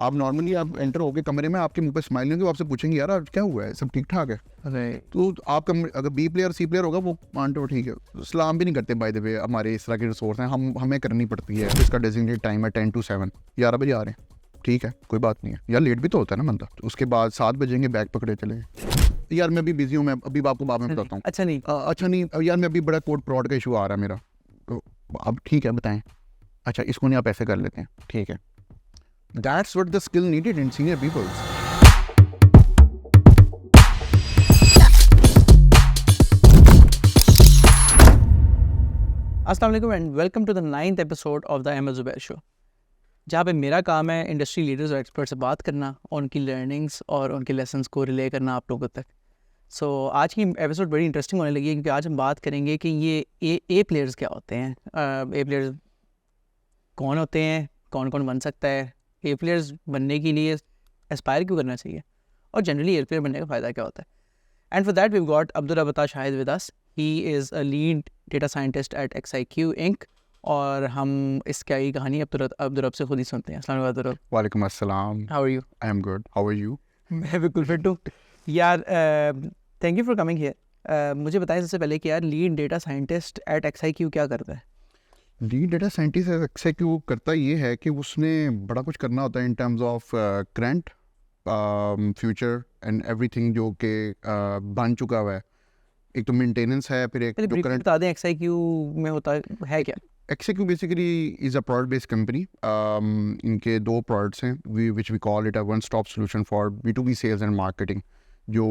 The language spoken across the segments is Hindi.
आप नॉर्मली आप एंटर होगे कमरे में, आपके मुंह पे स्माइल नहीं होगी, वो आपसे पूछेंगे यार आज क्या हुआ है, सब ठीक ठाक है। तो आप अगर बी प्लेयर सी प्लेयर होगा वो मान तो ठीक है, सलाम भी नहीं करते बाय द वे। हमारे इस तरह के रिसोर्स हैं, हमें करनी पड़ती है। इसका डेजिग्नेटेड टाइम है 10 to 7, 11 बजे आ रहे हैं, ठीक है कोई बात नहीं है यार, लेट भी तो होता है ना बंदा। तो उसके बाद 7 बजेंगे, बैग पकड़े चले यार मैं अभी बिजी हूँ, मैं अभी आपको बाद में बताता हूँ। अच्छा नहीं यार मैं अभी बड़ा कोड प्रॉड का इशू आ रहा है मेरा, तो अब ठीक है बताएं। अच्छा इसको नहीं आप ऐसे कर लेते हैं, ठीक है। That's what the skill needed in senior peoples. अस्सलाम वालेकुम and welcome to the 9th episode of the Ahmed Zubair show, जहाँ पे मेरा काम है इंडस्ट्री लीडर्स और एक्सपर्ट से बात करना और उनकी लर्निंग्स और उनके लेसन्स को रिले करना आप लोगों तक। सो आज की एपिसोड बड़ी इंटरेस्टिंग होने लगी है, क्योंकि आज हम बात करेंगे कि ये ए प्लेयर्स क्या होते हैं, ए प्लेयर्स कौन होते हैं, कौन कौन बन सकता है, ए प्लेयर्स बनने के लिए एस्पायर क्यों करना चाहिए, और जनरली ए प्लेयर बनने का फ़ायदा क्या होता है। And for that, we've got Abdur Abata Shahid with us. He is a lead data scientist at XIQ Inc. और हम इसका ही कहानी अब्दुर से खुद ही सुनते हैं। अस्सलाम वालेकुम अब्दुर। वालेकुम अस्सलाम। How are you? I am good. How are you? मैं बिल्कुल फिट हूँ यार। Thank you for coming here. मुझे बताएं सबसे पहले कि यार lead data scientist at XIQ क्या करता है? लीड डेटा साइंटिस्ट एक्सएक्यू करता ये है कि उसने बड़ा कुछ करना होता है इन terms of current, future and everything जो कि बन चुका हुआ है। एक तो मेंटेनेंस है, फिर एक जो करंट। बता दें XIQ में होता है क्या? XIQ basically is a product based company. इनके दो प्रोडक्ट्स हैं which we call it a one stop solution for B2B sales and marketing. जो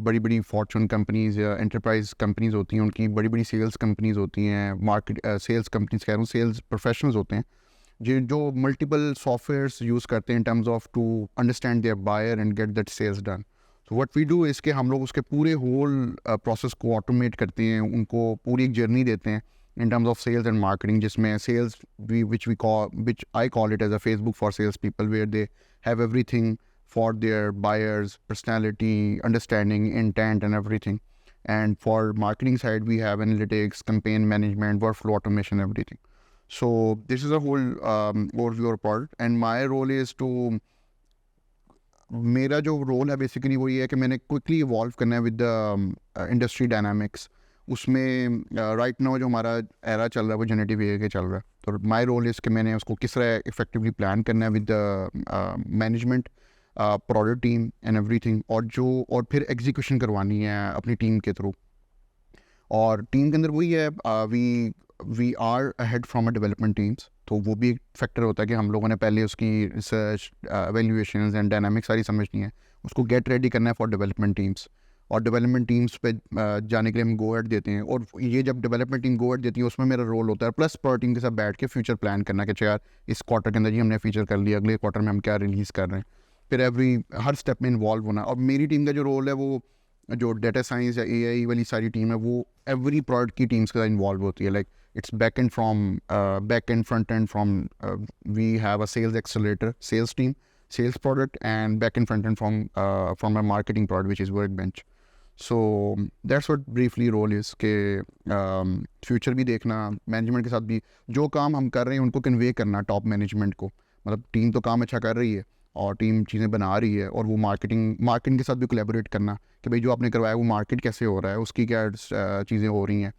बड़ी बड़ी फॉर्चून कंपनीज़ या एंटरप्राइज कंपनीज़ होती हैं, उनकी बड़ी बड़ी सेल्स कंपनीज़ होती हैं, मार्केट सेल्स कंपनीज़ कह रहा हूँ, सेल्स प्रोफेशनल्स होते हैं जो मल्टीपल सॉफ्टवेयर्स यूज़ करते हैं in terms of to understand their buyer and get that sales done. So what we do इसके हम लोग उसके पूरे होल प्रोसेस को ऑटोमेट करते हैं, उनको पूरी एक जर्नी देते हैं in terms of sales and marketing, जिसमें sales which I call it as a Facebook for sales people, where they have everything for their buyers, personality, understanding, intent and everything. And for marketing side we have analytics, campaign management, workflow automation, everything. So this is a whole overview of product, and my role is to मेरा जो रोल है बेसिकली वो ये है कि मैंने क्विकली इवॉल्व करना है विद द इंडस्ट्री डायनामिक्स। उसमें राइट नाउ जो हमारा एरा चल रहा है वो जनरेटिव एआई के चल रहा है, तो माय रोल इज़ कि मैंने उसको किस तरह इफेक्टिवली प्लान करना है with the management, product team and everything, और फिर एग्जीक्यूशन करवानी है अपनी टीम के थ्रू। और टीम के अंदर वही है, we are ahead from a development teams, तो वो भी एक फैक्टर होता है कि हम लोगों ने पहले उसकी रिसर्च, एवेल्यूएशंस एंड डायनामिक्स सारी समझनी है, उसको गेट रेडी करना है फॉर डेवलपमेंट टीम्स। और डेवलपमेंट टीम्स पे जाने के लिए हम गो एड देते हैं, और ये जब डेवलपमेंट टीम गो एड देती है उसमें मेरा रोल होता है प्लस प्रोडक्ट टीम के साथ बैठ के फ्यूचर प्लान करना कि यार इस क्वार्टर के अंदर जी हमने फीचर कर लिया, अगले क्वार्टर में हम क्या रिलीज़ कर रहे हैं, फिर हर स्टेप में इन्वॉल्व होना। और मेरी टीम का जो रोल है वो जो डेटा साइंस या एआई वाली सारी टीम है वो एवरी प्रोडक्ट की टीम्स के साथ इन्वॉल्व होती है। Like it's back end, front end from we have a sales accelerator, sales team, sales product, and back end, front end from a marketing product which is Workbench. So that's what briefly role is के future भी देखना, management के साथ भी जो काम हम कर रहे हैं उनको convey करना टॉप मैनेजमेंट को। मतलब टीम तो काम अच्छा कर रही है और टीम चीज़ें बना रही है, और वो मार्केटिंग के साथ भी कोलैबोरेट करना कि भाई जो आपने करवाया वो मार्केट कैसे हो रहा है, उसकी क्या चीज़ें हो रही हैं।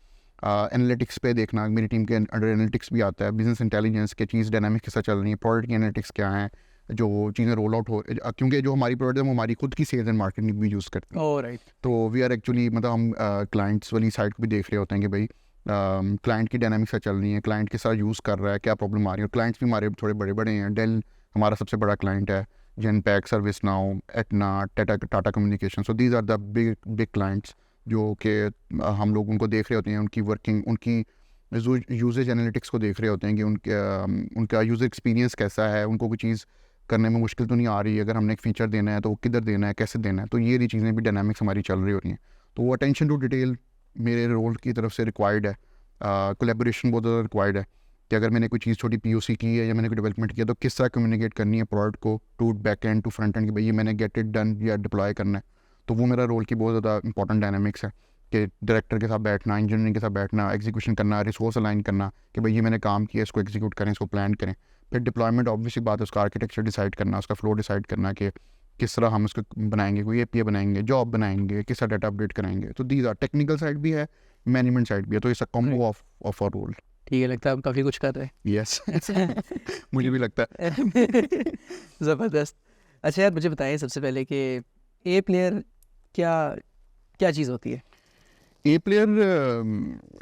एनालिटिक्स पे देखना, मेरी टीम के अंडर एनालिटिक्स भी आता है, बिजनेस इंटेलिजेंस के चीज़ डायनामिक्स के साथ चल रही है, प्रोडक्ट की एनालिटिक्स क्या है, जो चीज़ें रोल आउट हो, क्योंकि जो हमारी प्रोडक्ट है वो हमारी खुद की सेल्स एंड मार्केटिंग भी यूज़ करते हैं। राइट। तो वी आर एक्चुअली मतलब हम क्लाइंट्स वाली साइड को भी देख रहे होते हैं कि भाई क्लाइंट की डायनामिक्स क्या चल रही है, क्लाइंट के साथ यूज़ कर रहा है, क्या प्रॉब्लम आ रही है। क्लाइंट्स भी हमारे थोड़े बड़े बड़े हैं, डेल हमारा सबसे बड़ा क्लाइंट है, Genpact, ServiceNow, Aetna, Tata communication. So these are the big clients जो कि हम लोग उनको देख रहे होते हैं, उनकी वर्किंग, उनकी यूजेज एनालिटिक्स को देख रहे होते हैं कि उनका यूज़र एक्सपीरियंस कैसा है, उनको कोई चीज़ करने में मुश्किल तो नहीं आ रही है, अगर हमने एक फ़ीचर देना है तो वो किधर देना है, कैसे देना है। तो ये चीज़ें भी डायनामिक्स हमारी चल रही होती हैं। तो वो अटेंशन टू डिटेल मेरे रोल की तरफ से रिक्वायर्ड है, कोलैबोरेशन बहुत ज़्यादा रिक्वायर्ड है कि अगर मैंने कोई चीज़ छोटी POC की है या मैंने कोई डेवलपमेंट किया तो किस तरह कम्युनिकेट करनी है प्रोडक्ट को to back end to front end कि भाई ये मैंने गेट इट डन या डिप्लॉय करना है। तो वो मेरा रोल की बहुत ज़्यादा इंपॉर्टेंट डायनामिक्स है कि डायरेक्टर के साथ बैठना, इंजीनियरिंग के साथ बैठना, एग्जीक्यूशन करना, रिसोर्स अलाइन करना कि भाई ये मैंने काम किया, इसको एग्जीक्यूट करें, इसको प्लान करें। फिर डिप्लॉयमेंट ऑब्वियसली बात है, उसका आर्किटेक्चर डिसाइड करना, उसका फ्लो डिसाइड करना कि किस तरह हम उसको बनाएंगे, कोई API बनाएंगे, जॉब बनाएंगे, किस तरह डाटा अपडेट कराएंगे। तो दीज आर टेक्निकल साइड भी है, मैनेजमेंट साइड भी है, तो it's a combo of a role. ठीक है, लगता है आप काफ़ी कुछ कर रहे यस मुझे भी लगता है। हैं। ज़बरदस्त। अच्छा यार, मुझे बताइए सबसे पहले कि ए प्लेयर क्या क्या चीज़ होती है? ए प्लेयर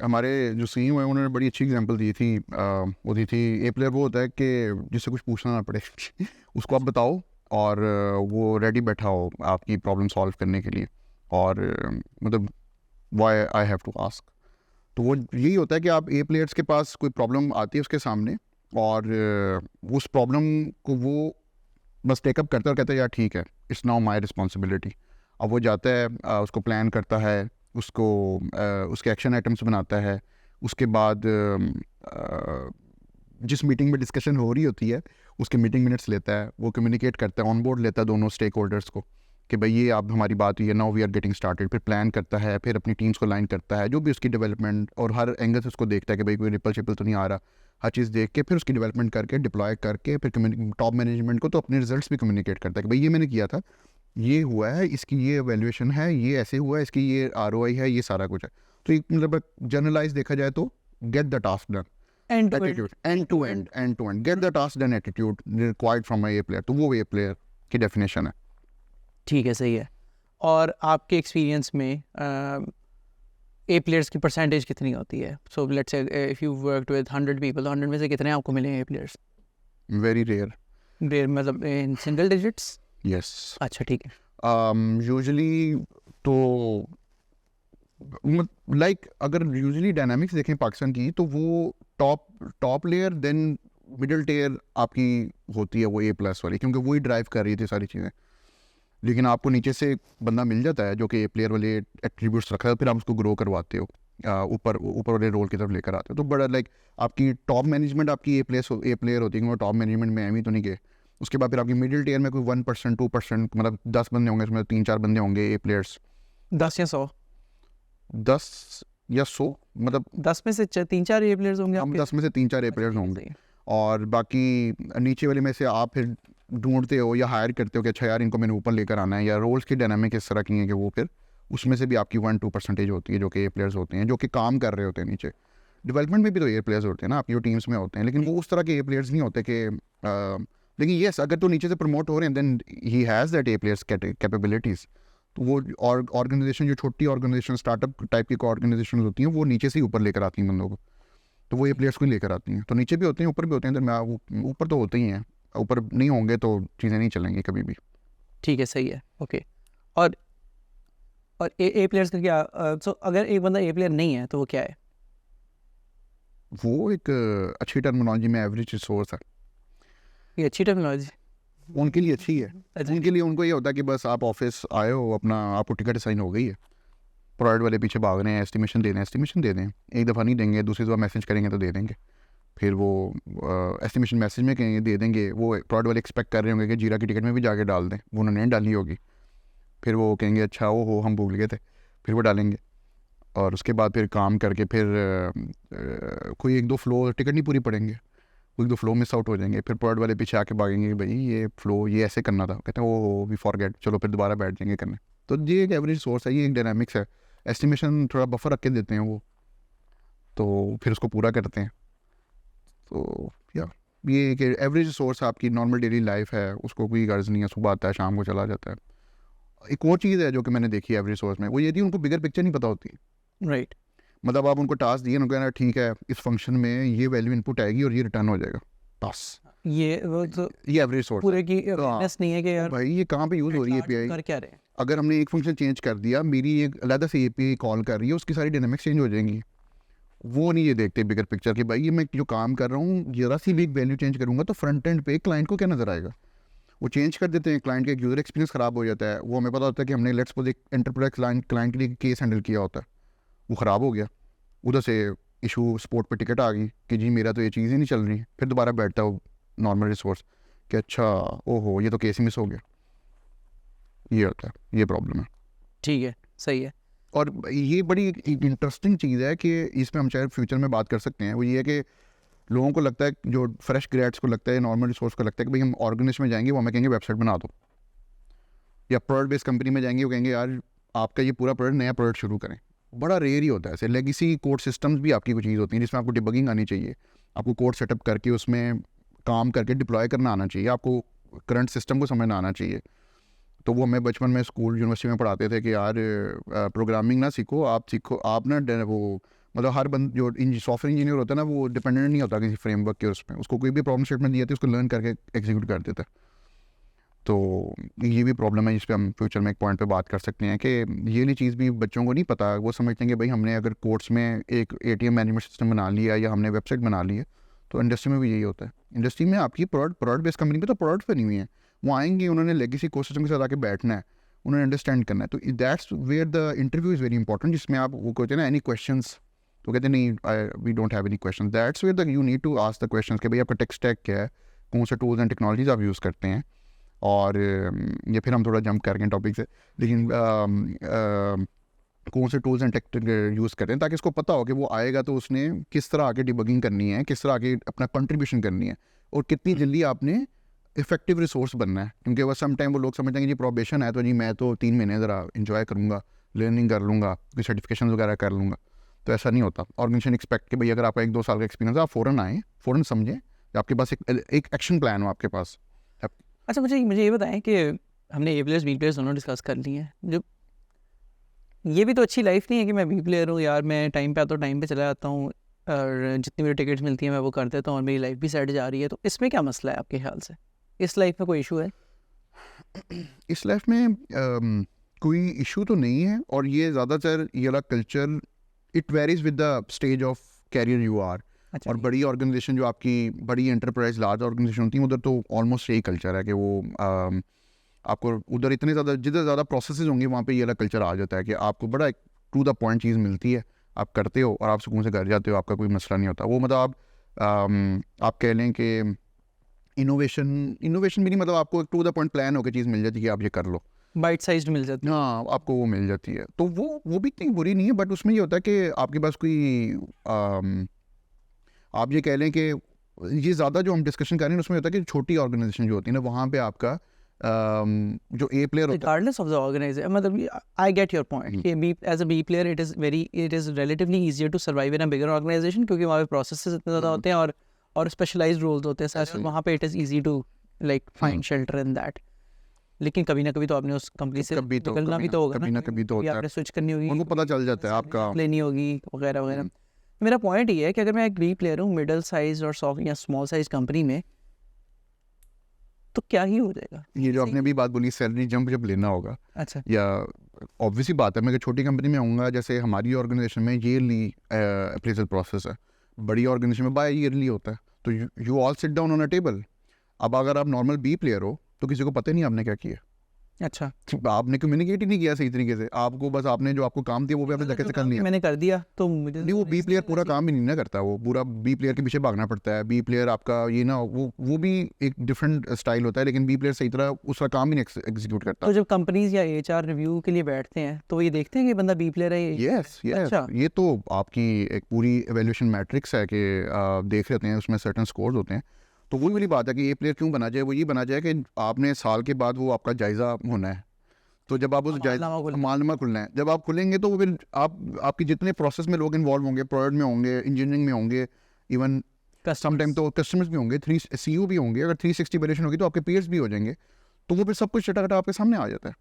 हमारे जो CEO हैं उन्होंने बड़ी अच्छी एग्जांपल दी थी, वो दी थी ए प्लेयर वो होता है कि जिससे कुछ पूछना ना पड़े उसको आप बताओ और वो रेडी बैठा हो आपकी प्रॉब्लम सॉल्व करने के लिए, और मतलब why I have to ask. तो वो यही होता है कि आप ए प्लेयर्स के पास कोई प्रॉब्लम आती है उसके सामने, और उस प्रॉब्लम को वो बस टेकअप करता है और कहता है यार ठीक है, इट्स नाउ माई रिस्पॉन्सिबिलिटी। अब वो जाता है, उसको प्लान करता है, उसको उसके एक्शन आइटम्स बनाता है, उसके बाद जिस मीटिंग में डिस्कशन हो रही होती है उसके मीटिंग मिनट्स लेता है, वो कम्युनिकेट करता है, ऑन बोर्ड लेता है दोनों स्टेक होल्डर्स को कि भाई ये आप हमारी बात हुई है, now we are getting started. फिर प्लान करता है, फिर अपनी टीम्स को लाइन करता है, जो भी उसकी डेवलपमेंट, और हर एंगल से उसको देखता है कि भाई कोई रिपल शिपल तो नहीं आ रहा, हर चीज़ देख के फिर उसकी डेवलपमेंट करके डिप्लॉय करके फिर टॉप मैनेजमेंट को तो अपने रिजल्ट्स भी कम्युनिकेट करता है कि भाई ये मैंने किया था, ये हुआ है, इसकी ये वैल्यूएशन है, ये ऐसे हुआ है, इसकी ये ROI है, ये सारा कुछ है। तो एक मतलब जनरलाइज देखा जाए तो get the task done and attitude, and to end get the task done attitude required from a player. तो वो ए प्लेयर की डेफिनेशन है। ठीक है, सही है। और आपके एक्सपीरियंस में ए प्लेयर्स की परसेंटेज कितनी होती है? So let's say if you worked with 100 people, 100 में से कितने आपको मिले A players? Very rare. There मतलब इन सिंगल डिजिट्स? यस। अच्छा, ठीक है। यूजुअली तो लाइक अगर यूजुअली डायनामिक्स देखें पाकिस्तान की, तो वो top layer then middle tier आपकी होती है वो A+ वाली, क्योंकि वही ड्राइव कर रही थी सारी चीज़ें। लेकिन आपको नीचे से बंदा मिल जाता है जो कि A प्लेयर वाले एट्रीब्यूट्स रखा है, फिर आप उसको ग्रो करवाते हो, ऊपर वाले रोल की तरफ लेकर आते हो। तो बड़ा लाइक आपकी टॉप मैनेजमेंट आपकी A प्लेयर होती है, क्योंकि टॉप मैनेजमेंट में एम तो नहीं गए। उसके बाद फिर आपकी मिडिल टेयर में कोई 1%, 2%, मतलब 10 बंदे होंगे, उसमें 3-4 बंदे होंगे A प्लेयर्स। 10 या 100? 10 या 100, मतलब 10 में से 3-4 ए प्लेयर्स होंगे हम आपके? 10 में से 3-4 A अच्छा, प्लेयर्स ठीक है, होंगे, सही है। और बाकी नीचे वाले में से आप फिर ढूंढते हो या हायर करते हो कि अच्छा यार इनको मैंने ऊपर लेकर आना है, या रोल्स की डायनामिक इस तरह की है कि वो फिर उसमें से भी आपकी 1-2% होती है जो कि A प्लेयर्स होते हैं, जो कि काम कर रहे होते हैं नीचे। डेवलपमेंट में भी तो A प्लेयर्स होते हैं ना आपकी जो टीम्स में होते हैं, लेकिन वो उस तरह के A प्लेयर्स नहीं होते कि लेकिन येस, अगर तो नीचे से प्रमोट हो रहे हैं then he has that A players capabilities. तो वो ऑर्गेनाइजेशन, जो छोटी ऑर्गेनाइजेशन, स्टार्टअप टाइप की ऑर्गेनाइजेशन होती हैं, वो नीचे से ही ऊपर लेकर आती हैं बंदों को, तो वो A प्लेयर्स को ही लेकर आती हैं। तो नीचे भी होते हैं, ऊपर भी होते हैं, तो मैं ऊपर तो होते ही हैं, ऊपर नहीं होंगे तो चीज़ें नहीं चलेंगी कभी भी। ठीक है, सही है, ओके। और ए प्लेयर्स का क्या? सो अगर एक बंदा ए प्लेयर नहीं है तो वो क्या है? वो एक अच्छी टर्मिनोलॉजी में एवरेज रिसोर्स है, ये अच्छी टेक्नोलॉजी? उनके लिए अच्छी है। अच्छा, उनके लिए उनको ये होता है कि बस आप ऑफिस आए हो, अपना आपको टिकट साइन हो गई है, प्रोवाइड वाले पीछे भाग रहे हैं, एस्टिमेशन दे दें, एस्टिमेशन दे दें, एक दफ़ा नहीं देंगे, दूसरी दफ़ा मैसेज करेंगे तो दे देंगे, फिर वो एस्टिमेशन मैसेज में कहेंगे दे देंगे, वो प्रोवाइड वाले एक्सपेक्ट कर रहे होंगे कि जीरा की टिकट में भी जाके डाल दें, वो उन्होंने नहीं डाली होगी, फिर वो कहेंगे अच्छा वो हो हम भूल गए थे, फिर वो डालेंगे, और उसके बाद फिर काम करके फिर कोई 1-2 फ्लो टिकट नहीं पूरी पड़ेंगे, कोई 1-2 फ्लो मिस आउट हो जाएंगे, फिर प्रोवाइड वाले पीछे आके भागेंगे कि भाई ये फ्लो ये ऐसे करना था, कहते हैं वो वी फॉरगेट, चलो फिर दोबारा बैठ जाएंगे करने। तो ये एक एवरेज सोर्स है, ये एक डायनामिक्स है। एस्टिमेशन थोड़ा बफर रख के देते हैं वो, तो फिर उसको पूरा करते हैं। तो या ये एक एवरेज सोर्स आपकी नॉर्मल डेली लाइफ है, उसको कोई गर्ज नहीं है, सुबह आता है शाम को चला जाता है। एक और चीज़ है जो कि मैंने देखी एवरेज सोर्स में, वो ये थी उनको बिगर पिक्चर नहीं पता होती। राइट। मतलब आप उनको टास्क दिए, उनको कहना ठीक है इस फंक्शन में ये वैल्यू इनपुट आएगी और ये रिटर्न हो जाएगा, बस ये वो तो ये एवरेज सोर्स पूरे की अवेयरनेस नहीं है कि यार भाई ये कहाँ पे यूज़ हो रही है API। कर क्या रहे हैं। अगर हमने एक फंक्शन चेंज कर दिया, मेरी एक अलग से API कॉल कर रही है, उसकी सारी डायनामिक्स चेंज हो जाएंगी। वो नहीं ये देखते बिगर पिक्चर कि भाई ये मैं जो काम कर रहा हूँ, जरा सी भी एक वैल्यू चेंज करूँगा तो फ्रंट एंड पे क्लाइंट को क्या नज़र आएगा। वो चेंज कर देते हैं, क्लाइंट का एक यूज़र एक्सपीरियंस ख़राब हो जाता है। वो हमें पता होता है कि हमने लेट्स सपोज एक एंटरप्राइज क्लाइंट के लिए केस हैंडल किया होता है, वो ख़राब हो गया, उधर से इशू स्पोर्ट पे टिकट आ गई कि जी मेरा तो ये चीज़ ही नहीं चल रही, फिर दोबारा बैठता हो नॉर्मल रिसोर्स कि अच्छा ओहो ये तो केस ही मिस हो गया। ये होता है, ये प्रॉब्लम है। ठीक है, सही है। और ये बड़ी इंटरेस्टिंग चीज़ है कि इसमें हम शायद फ्यूचर में बात कर सकते हैं, वो ये है कि लोगों को लगता है, जो फ्रेश ग्रेड्स को लगता है, नॉर्मल रिसोर्स को लगता है कि भाई हम ऑर्गेनाइजेशन में जाएंगे, वो हमें कहेंगे वेबसाइट बना दो, या प्रोडक्ट बेस्ड कंपनी में जाएंगे, वो कहेंगे यार आपका ये पूरा प्रोडक्ट, नया प्रोडक्ट शुरू करें। बड़ा रेयर ही होता है ऐसे। लेगेसी कोड सिस्टम्स भी आपकी कोई चीज़ होती है जिसमें आपको डिबगिंग आनी चाहिए, आपको कोड सेटअप करके उसमें काम करके डिप्लॉय करना आना चाहिए, आपको करंट सिस्टम को समझना आना चाहिए। तो वो हमें बचपन में स्कूल यूनिवर्सिटी में पढ़ाते थे कि यार प्रोग्रामिंग ना सीखो, आप सीखो, आप ना वो मतलब हर बंद जो सॉफ्टवेयर इंजीनियर होता है ना, वो डिपेंडेंट नहीं होता किसी फ्रेमवर्क के, उसमें उसको कोई भी प्रॉब्लम स्टेटमेंट दी जाती है, उसको लर्न करके एग्जीक्यूट कर देता है। तो ये भी प्रॉब्लम है जिस पे हम फ्यूचर में एक पॉइंट पे बात कर सकते हैं कि ये वाली चीज़ भी बच्चों को नहीं पता। वो समझते हैं कि भाई हमने अगर कोर्स में एक ATM मैनेजमेंट सिस्टम बना लिया या हमने वेबसाइट बना ली है, तो इंडस्ट्री में भी यही होता है। इंडस्ट्री में आपकी प्रोडक्ट बेस्ड कंपनी पे तो प्रोडक्ट बनी हुई है, वो आएंगे, उन्होंने लेगेसी कोर्स सिस्टम के साथ आके बैठना है, उन्होंने अंडरस्टैंड करना है। तो that's where the interview is very important, जिसमें आप वो कहते हैं ना एनी क्वेश्चंस, तो कहते हैं नहीं we don't have any question. That's where the you need to ask the question कि भाई आपका टेक स्टैक क्या है, कौन से टूल्स एंड टेक्नोलॉजीज आप यूज़ करते हैं। और ये फिर हम थोड़ा जंप कर गए टॉपिक से, लेकिन कौन से टूल्स एंड टेक यूज़ करते हैं, ताकि इसको पता हो कि वो आएगा तो उसने किस तरह आके डिबगिंग करनी है, किस तरह आके अपना कंट्रीब्यूशन करनी है, और कितनी जल्दी आपने इफेक्टिव रिसोर्स बनना है। क्योंकि वह सम टाइम वो लोग समझते हैं कि जी प्रोबेशन है तो जी मैं तो 3 महीने ज़रा इन्जॉय करूँगा, लर्निंग कर लूँगा, कोई सर्टिफिकेशन वगैरह कर लूँगा। तो ऐसा नहीं होता। ऑर्गेनाइजेशन एक्सपेक्ट कि भाई अगर आपका 1-2 साल का एक्सपीरियंस है, आप फ़ौरन आएँ, फ़ौरन समझें, आपके पास एक एक्शन प्लान हो आपके पास। अच्छा, मुझे ये बताएं कि हमने ए प्लेयर्स बी प्लेयर्स दोनों डिस्कस कर लिए हैं। जो ये भी तो अच्छी लाइफ नहीं है कि मैं बी प्लेयर हूँ यार, मैं टाइम पे आता हूँ, टाइम पे चला जाता हूँ, और जितनी मेरी टिकट्स मिलती हैं मैं वो कर देता हूँ और मेरी लाइफ भी सेट जा रही है। तो इसमें क्या मसला है आपके ख्याल से? इस लाइफ में कोई इशू है? इस लाइफ में कोई इशू तो नहीं है, और ये ज़्यादातर ये वाला culture it varies with the stage of career you are. अच्छा, और बड़ी ऑर्गेनाइजेशन जो आपकी बड़ी एंटरप्राइज लार्ज ऑर्गेनाइजेशन होती है, उधर तो ऑलमोस्ट यही कल्चर है कि वो आपको उधर इतने ज़्यादा जितने ज़्यादा प्रोसेसेस होंगे वहाँ पे ये वाला कल्चर आ जाता है कि आपको बड़ा एक टू द पॉइंट चीज़ मिलती है, आप करते हो और आप सुकून से घर जाते हो, आपका कोई मसला नहीं होता। वो मतलब आप कह लें कि इनोवेशन भी नहीं, मतलब आपको एक टू द पॉइंट प्लान होकर चीज़ मिल जाती है कि आप ये कर लो, बाइट साइज्ड मिल जाती है। हाँ आपको वो मिल जाती है। तो वो भी इतनी बुरी नहीं है, बट उसमें ये होता है कि आपके पास कोई आप ये कह लें कि ये ज़्यादा जो हम डिस्कशन कर रहे हैं उसमें होता है कि छोटी ऑर्गेनाइजेशन जो होती है ना, वहाँ पे आपका जो ए प्लेयर होता है, रिगार्डलेस ऑफ द ऑर्गेनाइजेशन, मतलब आई गेट योर पॉइंट कि be as a B player it is relatively easier to survive in a bigger organization, क्योंकि वहाँ पे प्रोसेसेस इतने ज़्यादा होते हैं और स्पेशलाइज्ड रोल्स होते हैं सच, वहाँ पे it is easy to like find shelter in that. लेकिन कभी ना कभी तो आपने उस कंपनी से निकलना भी तो होगा कभी ना कभी तो होता है, आपने स्विच करनी होगी, उनको पता चल जाता है आपका लेनी होगी वगैरह वगैरह। मेरा पॉइंट ये है कि अगर मैं एक बी प्लेयर हूँ मिडिल साइज और सॉफ्ट या स्मॉल साइज कंपनी में, तो क्या ही हो जाएगा? ये जो आपने अभी बात बोली सैलरी जंप जब लेना होगा, अच्छा, या ऑब्वियसली बात है, मैं अगर छोटी कंपनी में आऊँगा, जैसे हमारी ऑर्गेनाइजेशन में ईयरली अप्रेजल प्रोसेस है, बड़ी ऑर्गेनाइजेशन में बाय ईयरली होता है, तो you all sit down on a table. अब अगर आप नॉर्मल बी प्लेयर हो तो किसी को पता ही नहीं आपने क्या किया, अच्छा, आपने कम्युनिकेट ही नहीं किया सही तरीके से, आपको बस आपने जो आपको काम दिया वो भी आपने धक्के से कर लिया। मैंने कर दिया तो मुझे नहीं, वो बी प्लेयर पूरा काम ही नहीं ना करता, वो पूरा बी प्लेयर के पीछे भागना पड़ता है। बी प्लेयर आपका ये ना वो भी एक डिफरेंट स्टाइल होता है, लेकिन बी प्लेयर सही तरह उसका काम ही नहीं एग्जीक्यूट करता। तो जब कंपनीज या एचआर रिव्यू के लिए बैठते हैं तो ये देखते हैं कि बंदा बी प्लेयर है यस अच्छा, ये तो आपकी एक पूरी एवेल्यूशन मैट्रिक्स है कि देख लेते हैं, उसमें सर्टेन स्कोर्स होते हैं। तो वही वाली बात है कि ए प्लेयर क्यों बना जाए, वो ये बना जाए कि आपने साल के बाद वो आपका जायज़ा होना है, तो जब आप उस मालूमा खुलना है, जब आप खुलेंगे तो फिर आपके जितने प्रोसेस में लोग इन्वॉल्व होंगे, प्रोडक्ट में होंगे, इंजीनियरिंग में होंगे, इवन सम टाइम तो कस्टमर्स भी होंगे, सीईओ भी होंगे, अगर 360 वैल्यूएशन होगी तो आपके पीयर्स भी हो जाएंगे, तो वो फिर सब कुछ चटा आपके सामने आ जाता है।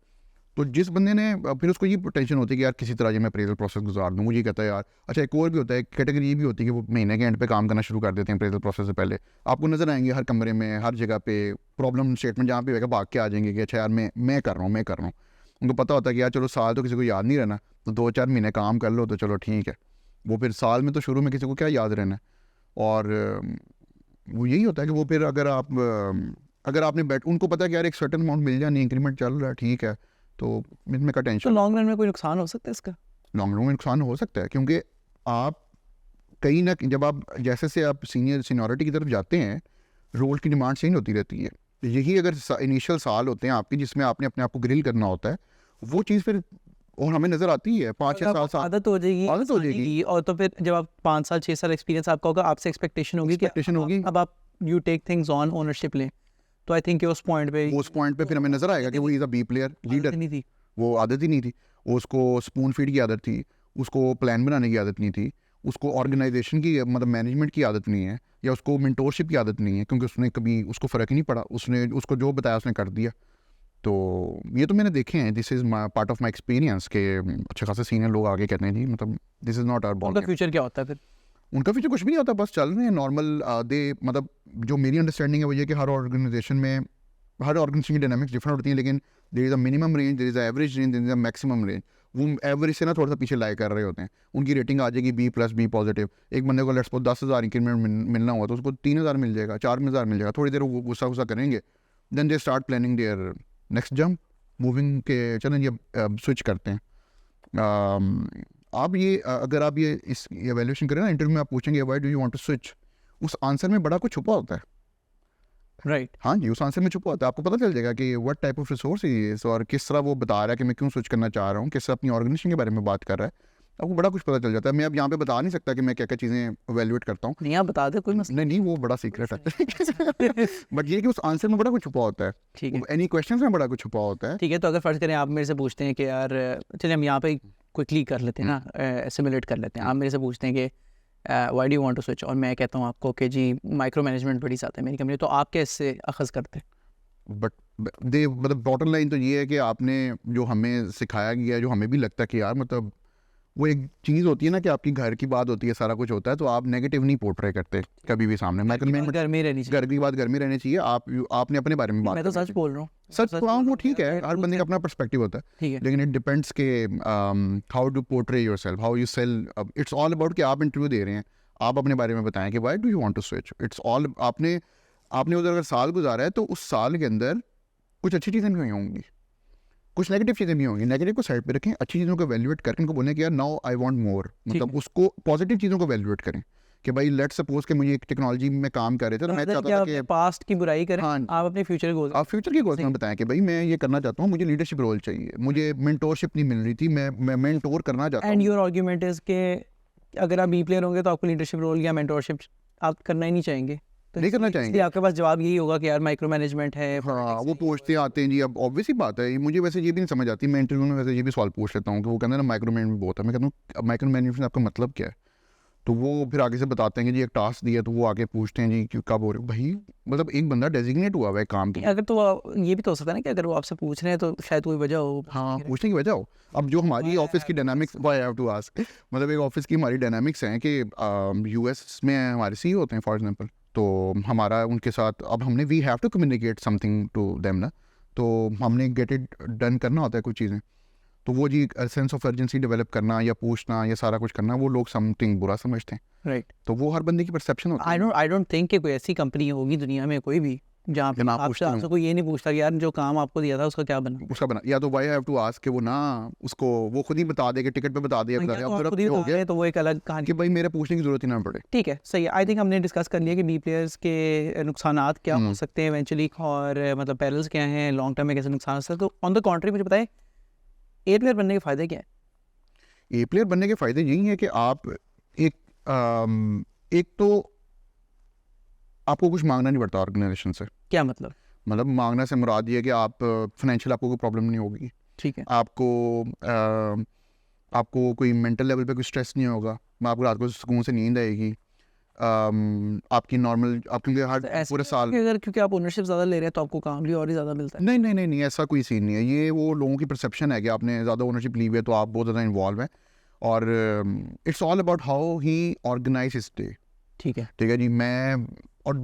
तो जिस बंदे ने फिर उसको ये टेंशन होती है कि यार किसी तरह ये मैं अप्रेजल प्रोसेस गुजार दूँ, मुझे कहता है यार। अच्छा, एक और भी होता है, कैटेगरी ये भी होती है कि वो महीने के एंड पे काम करना शुरू कर देते हैं अप्रेजल प्रोसेस से पहले। आपको नजर आएंगे हर कमरे में, हर जगह पे प्रॉब्लम स्टेटमेंट जहाँ पे होगा भाग के आ जाएंगे कि अच्छा यार मैं कर रहा हूँ। उनको पता होता है कि यार चलो साल तो किसी को याद नहीं रहना, तो 2-4 महीने काम कर लो तो चलो ठीक है। वो फिर साल में तो शुरू में किसी को क्या याद रहना है। और वो यही होता है कि वो फिर अगर आपने उनको पता है कि यार एक सर्टेन अमाउंट मिल जाए, नहीं इंक्रीमेंट चल रहा है, ठीक है, तो इनमें का टेंशन। तो लॉन्ग रन में कोई नुकसान हो सकता है इसका? लॉन्ग रन में नुकसान हो सकता है, क्योंकि आप कहीं ना जब आप जैसे से आप सीनियरिटी की तरफ जाते हैं, रोल की डिमांड चेंज होती रहती है। यही अगर इनिशियल साल होते हैं आपके जिसमें आपने अपने आप को ग्रिल करना होता है, वो चीज़ फिर और हमें नज़र आती है 5-6 साल साल आदत हो जाएगी, आदत हो आने जाएगी। की, और तो फिर जब आप 5 साल 6 साल एक्सपीरियंस आपका होगा, आपसे एक्सपेक्टेशन होगी कि Expectation होगी। अब आप you take things on, ownership लें। तो आई थिंक उस पॉइंट पे उस पॉइंट पे फिर हमें नज़र आएगा कि वो is a B player leader, नहीं थी। वो आदत ही नहीं थी, उसको स्पून फीड की आदत थी, उसको प्लान बनाने की आदत नहीं थी, उसको ऑर्गेनाइजेशन की मतलब मैनेजमेंट की आदत नहीं है, या उसको मेंटोरशिप की आदत नहीं है, क्योंकि उसने कभी उसको फ़र्क ही नहीं पड़ा, उसने उसको जो बताया उसने कर दिया। तो ये तो मैंने देखे हैं, this is part of my experience के अच्छे खासे सीनियर लोग आगे कहते हैं जी मतलब this is not our ball. उनका फ्यूचर क्या होता है फिर? उनका फ्यूचर कुछ भी नहीं होता, बस चल रहे हैं नॉर्मल। दे मतलब जो मेरी अंडरस्टैंडिंग है वो ये कि हर ऑर्गेनाइजेशन में हर ऑर्गेनाइजेशन की डायनामिक्स डिफरेंट होती हैं, लेकिन there is a minimum range, there is a average range, there is a maximum range. वो एवरेज से ना थोड़ा सा पीछे लाई कर रहे होते हैं, उनकी रेटिंग आ जाएगी B+, B पॉजिटिव। एक बंदे को लेट्स सपोज 10,000 इंक्रीमेंट मिलना हुआ तो उसको 3,000 मिल जाएगा, 4,000 मिल जाएगा, थोड़ी देर वो गुस्सा करेंगे, then they start planning their next jump, moving के चलें ये स्विच करते हैं। आप ये अगर आप ये इस एवेल्यूशन करें ना इंटरव्यू में, आप पूछेंगे why do you want to switch, उस आंसर में बड़ा कुछ छुपा होता है। राइट। हाँ जी, उस आंसर में छुपा होता है, आपको पता चल जाएगा कि what type of resource is, और किस तरह वो बता रहा है कि मैं क्यों स्विच करना चाह रहा हूँ, किस तरह अपनी ऑर्गेनाइजेशन के बारे में बात कर रहा है, आपको बड़ा कुछ पता चल जाता है। मैं अब यहाँ पे बता नहीं सकता कि मैं क्या क्या चीज़ें एवेल्यूएट करता हूँ, नहीं, आप बता दे, कोई मसला नहीं नहीं वो बड़ा सीक्रेट है बट ये कि उस आंसर में बड़ा कुछ छुपा होता है, ठीक है। एनी क्वेश्चन में बड़ा कुछ छुपा होता है। ठीक है, तो अगर फ़र्ज़ करें आप मेरे से पूछते हैं कि यार चलिए हम यहाँ पे क्विकली कर लेते हैं ना, सिमुलेट कर लेते हैं। आप मेरे से पूछते हैं कि why do you want to switch, और मैं कहता हूँ आपको कि जी माइक्रो मैनेजमेंट बड़ी ज़्यादा है मेरी कंपनी, तो आप कैसे अखज़ करते हैं? बट दे मतलब बॉटम लाइन तो ये है कि आपने जो हमें सिखाया गया है, जो हमें भी लगता है कि यार मतलब वो एक चीज़ होती है ना कि आपकी घर की बात होती है, सारा कुछ होता है, तो आप नेगेटिव नहीं पोर्ट्रे करते कभी भी सामने। मैं घर में ही रहनी चाहिए। घर की बात घर में रहनी चाहिए, आपने अपने बारे में बात मैं तो करनी सच चाहिए। बोल रहा हूँ। सच सच तो हाँ बोल वो रहा ठीक हूँ है, यार, हर बंदे का अपना पर्सपेक्टिव होता है, ठीक है। लेकिन इट डिपेंड्स के how to portray yourself, how you sell. It's all about कि आप इंटरव्यू दे रहे हैं, आप अपने बारे में बताएं कि why do you want to switch. It's all आपने उधर अगर साल गुजारा है तो उस साल के अंदर कुछ अच्छी चीज़ें भी हुई होंगी, कुछ नेगेटिव चीज़ें भी होंगी। नेगेटिव को साइड पे रखें, अच्छी चीज़ों को वैल्यूएट करके उनको बोलें कि यार नाउ आई वांट मोर, मतलब उसको पॉजिटिव चीज़ों को वैल्यूएट करें कि भाई लेट्स सपोज कि मुझे एक टेक्नोलॉजी में काम कर रहे थे तो मैं चाहता था कि पास्ट की बुराई करें, हाँ, आप अपने फ्यूचर गोल आप फ्यूचर की गोल्स में बताएं कि भाई मैं ये करना चाहता हूँ, मुझे लीडरशिप रोल चाहिए, मुझे मेंटोरशिप नहीं मिल रही थी, मैं मेंटोर करना चाहता एंड हूँ। योर आर्गुमेंट इज के अगर आप बी प्लेयर होंगे तो आपको लीडरशिप रोल या मेंटोरशिप आप करना ही नहीं चाहेंगे, तो नहीं करना इसलिए चाहेंगे। आपके पास जवाब यही होगा कि यार माइक्रो मैनेजमेंट है। हाँ वो पूछते आते हैं जी, अब ऑब्वियस ही बात है, मुझे वैसे ये भी नहीं समझ आती, मैं इंटरव्यू में वैसे ये भी सवाल पूछ लेता हूँ कि वो कहते हैं ना माइक्रो मैनेजमेंट बहुत है, मैं कहता हूँ माइक्रो मैनेजमेंट आपका मतलब क्या है, तो वो फिर आगे से बताते हैं कि जी एक टास्क दिया, तो वो आगे पूछते हैं जी क्यों कब हो रहे हो भाई, मतलब एक बंदा डेजिग्नेट हुआ हुआ है काम के लिए। अगर तो ये भी तो हो सकता है ना कि अगर वो आपसे पूछ रहे हैं तो शायद कोई वजह हो। हाँ पूछने की वजह हो। अब जो हमारी ऑफिस की dynamics, why I have to ask, मतलब एक ऑफिस की हमारी डायनामिक्स हैं कि यूएस में हमारे सीईओ होते हैं फॉर एग्जांपल, तो हमारा उनके साथ अब हमने we have to communicate something to them ना, तो हमने गेट इट डन करना होता है कुछ चीज़ें, तो वो जी सेंस ऑफ अर्जेंसी डेवलप करना या पूछना या सारा कुछ करना, वो लोग समथिंग बुरा समझते हैं, राइट। तो वो हर बंदे की परसेप्शन होती है। आई डोंट थिंक कि कोई ऐसी कंपनी होगी दुनिया में कोई भी जहाँ पे आपसे कोई ये नहीं पूछता कि यार जो काम आपको दिया था उसका क्या बना, उसका बना, या तो व्हाई हैव टू आस्क कि वो ना उसको वो खुद ही बता दे कि टिकट पे बता दिया, हो गया तो वो एक अलग कहानी कि भाई मेरे पूछने की जरूरत ही ना पड़े। ठीक है, सही है। आई थिंक हमने डिस्कस कर लिया कि बी प्लेयर्स के नुकसानात क्या हो सकते हैं इवेंचुअली, और मतलब पैरल्स क्या हैं, लॉन्ग टर्म में कैसे नुकसान हो सकते हैं। तो ऑन द कॉन्ट्री मुझे बताएं ए प्लेयर बनने के फ़ायदे क्या है? ए प्लेयर बनने के फ़ायदे यही है कि आप एक तो आपको कुछ मांगना नहीं पड़ता ऑर्गेनाइजेशन से। क्या मतलब? मतलब मांगना से मुराद ये है कि आप फाइनेंशियल आपको कोई प्रॉब्लम नहीं होगी, ठीक है। आपको कोई मेंटल लेवल पे कोई स्ट्रेस नहीं होगा, आपको रात को सुकून से नींद आएगी, आपकी नॉर्मल आप क्योंकि हर पूरे साल अगर क्योंकि आप ओनरशिप ज़्यादा ले रहे हैं तो आपको काम भी और ही ज़्यादा मिलता है। नहीं नहीं नहीं नहीं ऐसा कोई सीन नहीं है, ये वो लोगों की परसेप्शन है कि आपने ज़्यादा ओनरशिप ली हुई है तो आप बहुत ज़्यादा इन्वॉल्व हैं, और it's all about how he organize his day. ठीक है जी। मैं और